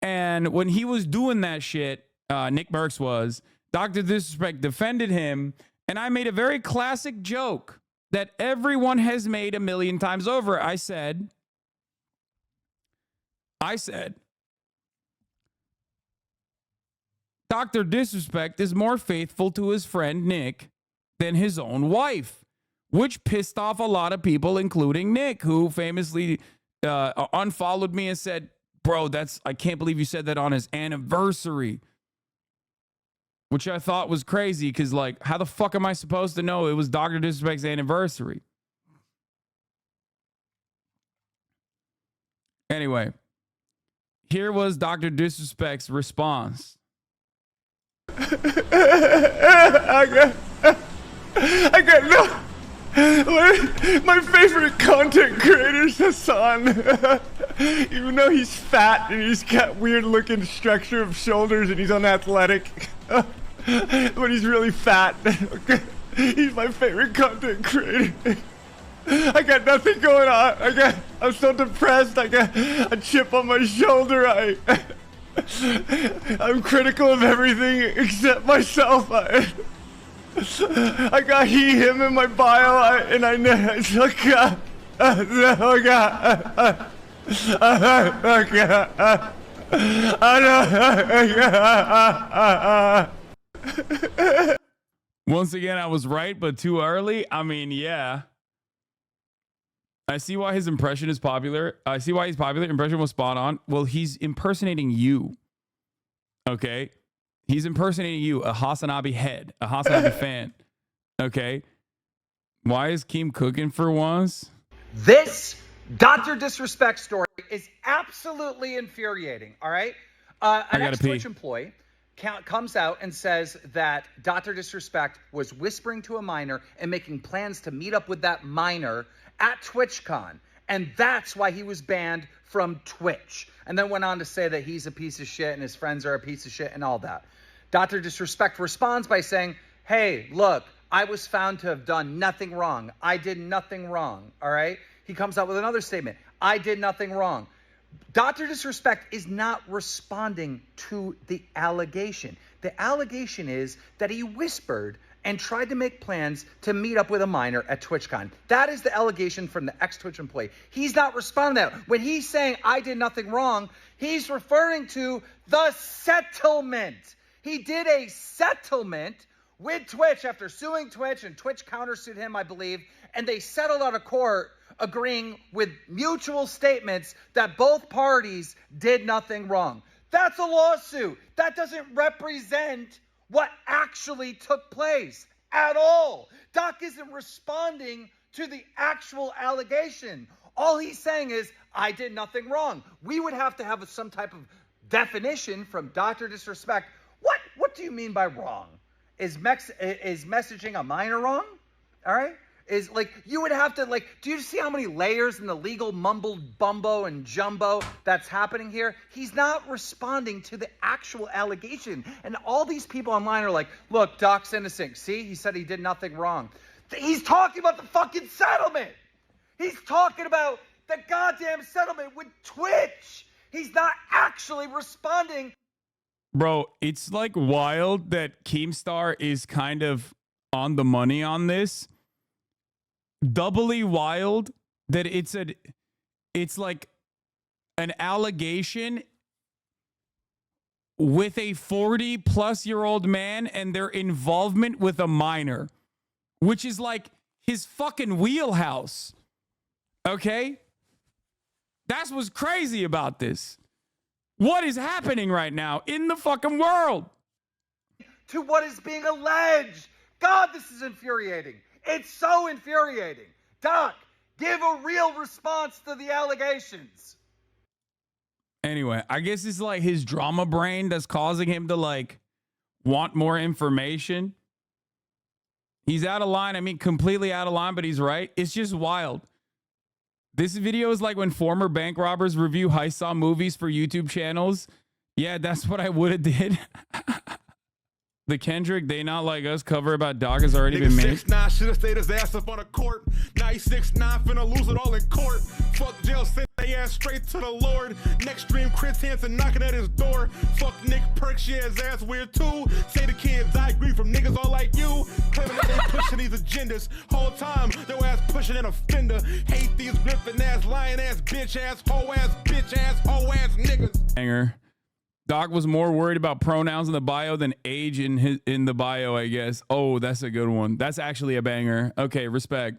And when he was doing that shit, Nick Merckx was, Dr. Disrespect defended him, and I made a very classic joke that everyone has made a million times over. I said, Dr. Disrespect is more faithful to his friend Nick than his own wife, which pissed off a lot of people, including Nick, who famously unfollowed me and said, bro, I can't believe you said that on his anniversary, which I thought was crazy because, like, how the fuck am I supposed to know it was Dr. Disrespect's anniversary? Anyway, here was Dr. Disrespect's response. I got no. My favorite content creator is Hasan. Even though he's fat and he's got weird looking structure of shoulders and he's unathletic, but he's really fat. He's my favorite content creator. I got nothing going on. I'm so depressed. I got a chip on my shoulder. I'm critical of everything except myself. I got he, him in my bio, and I know. Oh God. Oh God. Once again, I was right, but too early. I mean, yeah. I see why his impression is popular. I see why he's popular. Impression was spot on. Well, he's impersonating you. Okay? He's impersonating you, a Hasanabi head, a Hasanabi fan. Okay. Why is Keem cooking for once? This Dr. Disrespect story is absolutely infuriating. All right. An ex-Twitch employee comes out and says that Dr. Disrespect was whispering to a minor and making plans to meet up with that minor at TwitchCon. And that's why he was banned from Twitch. And then went on to say that he's a piece of shit and his friends are a piece of shit and all that. Dr. Disrespect responds by saying, hey, look, I was found to have done nothing wrong. I did nothing wrong. All right. He comes out with another statement. I did nothing wrong. Dr. Disrespect is not responding to the allegation. The allegation is that he whispered and tried to make plans to meet up with a minor at TwitchCon. That is the allegation from the ex-Twitch employee. He's not responding to that. When he's saying, I did nothing wrong, he's referring to the settlement. He did a settlement with Twitch after suing Twitch, and Twitch countersued him, I believe, and they settled out of court agreeing with mutual statements that both parties did nothing wrong. That's a lawsuit. That doesn't represent what actually took place at all. Doc isn't responding to the actual allegation. All he's saying is, I did nothing wrong. We would have to have some type of definition from Dr. Disrespect. What do you mean by wrong? Is messaging a minor wrong? All right? Is like, you would have to, like, do you see how many layers in the legal mumble bumbo and jumbo that's happening here? He's not responding to the actual allegation. And all these people online are like, look, Doc's innocent. See, he said he did nothing wrong. He's talking about the fucking settlement. He's talking about the goddamn settlement with Twitch. He's not actually responding. Bro, it's like wild that Keemstar is kind of on the money on this. Doubly wild that it's like an allegation with a 40-plus-year-old man and their involvement with a minor, which is like his fucking wheelhouse. Okay? That's what's crazy about this. What is happening right now in the fucking world? To what is being alleged. God, this is infuriating. It's so infuriating. Doc, give a real response to the allegations. Anyway, I guess it's like his drama brain that's causing him to like want more information. He's out of line. I mean, completely out of line, but he's right. It's just wild. This video is like when former bank robbers review heist movies for YouTube channels. Yeah, that's what I would have did. The Kendrick, They Not Like Us cover about Doc has already been made. 6'9" should have stayed his ass up on a court. Now he's 6'9", finna lose it all in court. Fuck jail, send they ass straight to the Lord. Next stream, Chris Hansen knocking at his door. Fuck Nick Perks, yeah, his ass weird too. Say the kids, I agree from niggas all like you. Claiming that they pushing these agendas. Whole time, your ass pushing an offender. Hate these griffin ass, lion ass, bitch ass, hoe ass niggas. Hanger. Doc was more worried about pronouns in the bio than age in the bio, I guess. Oh, that's a good one. That's actually a banger. Okay, respect.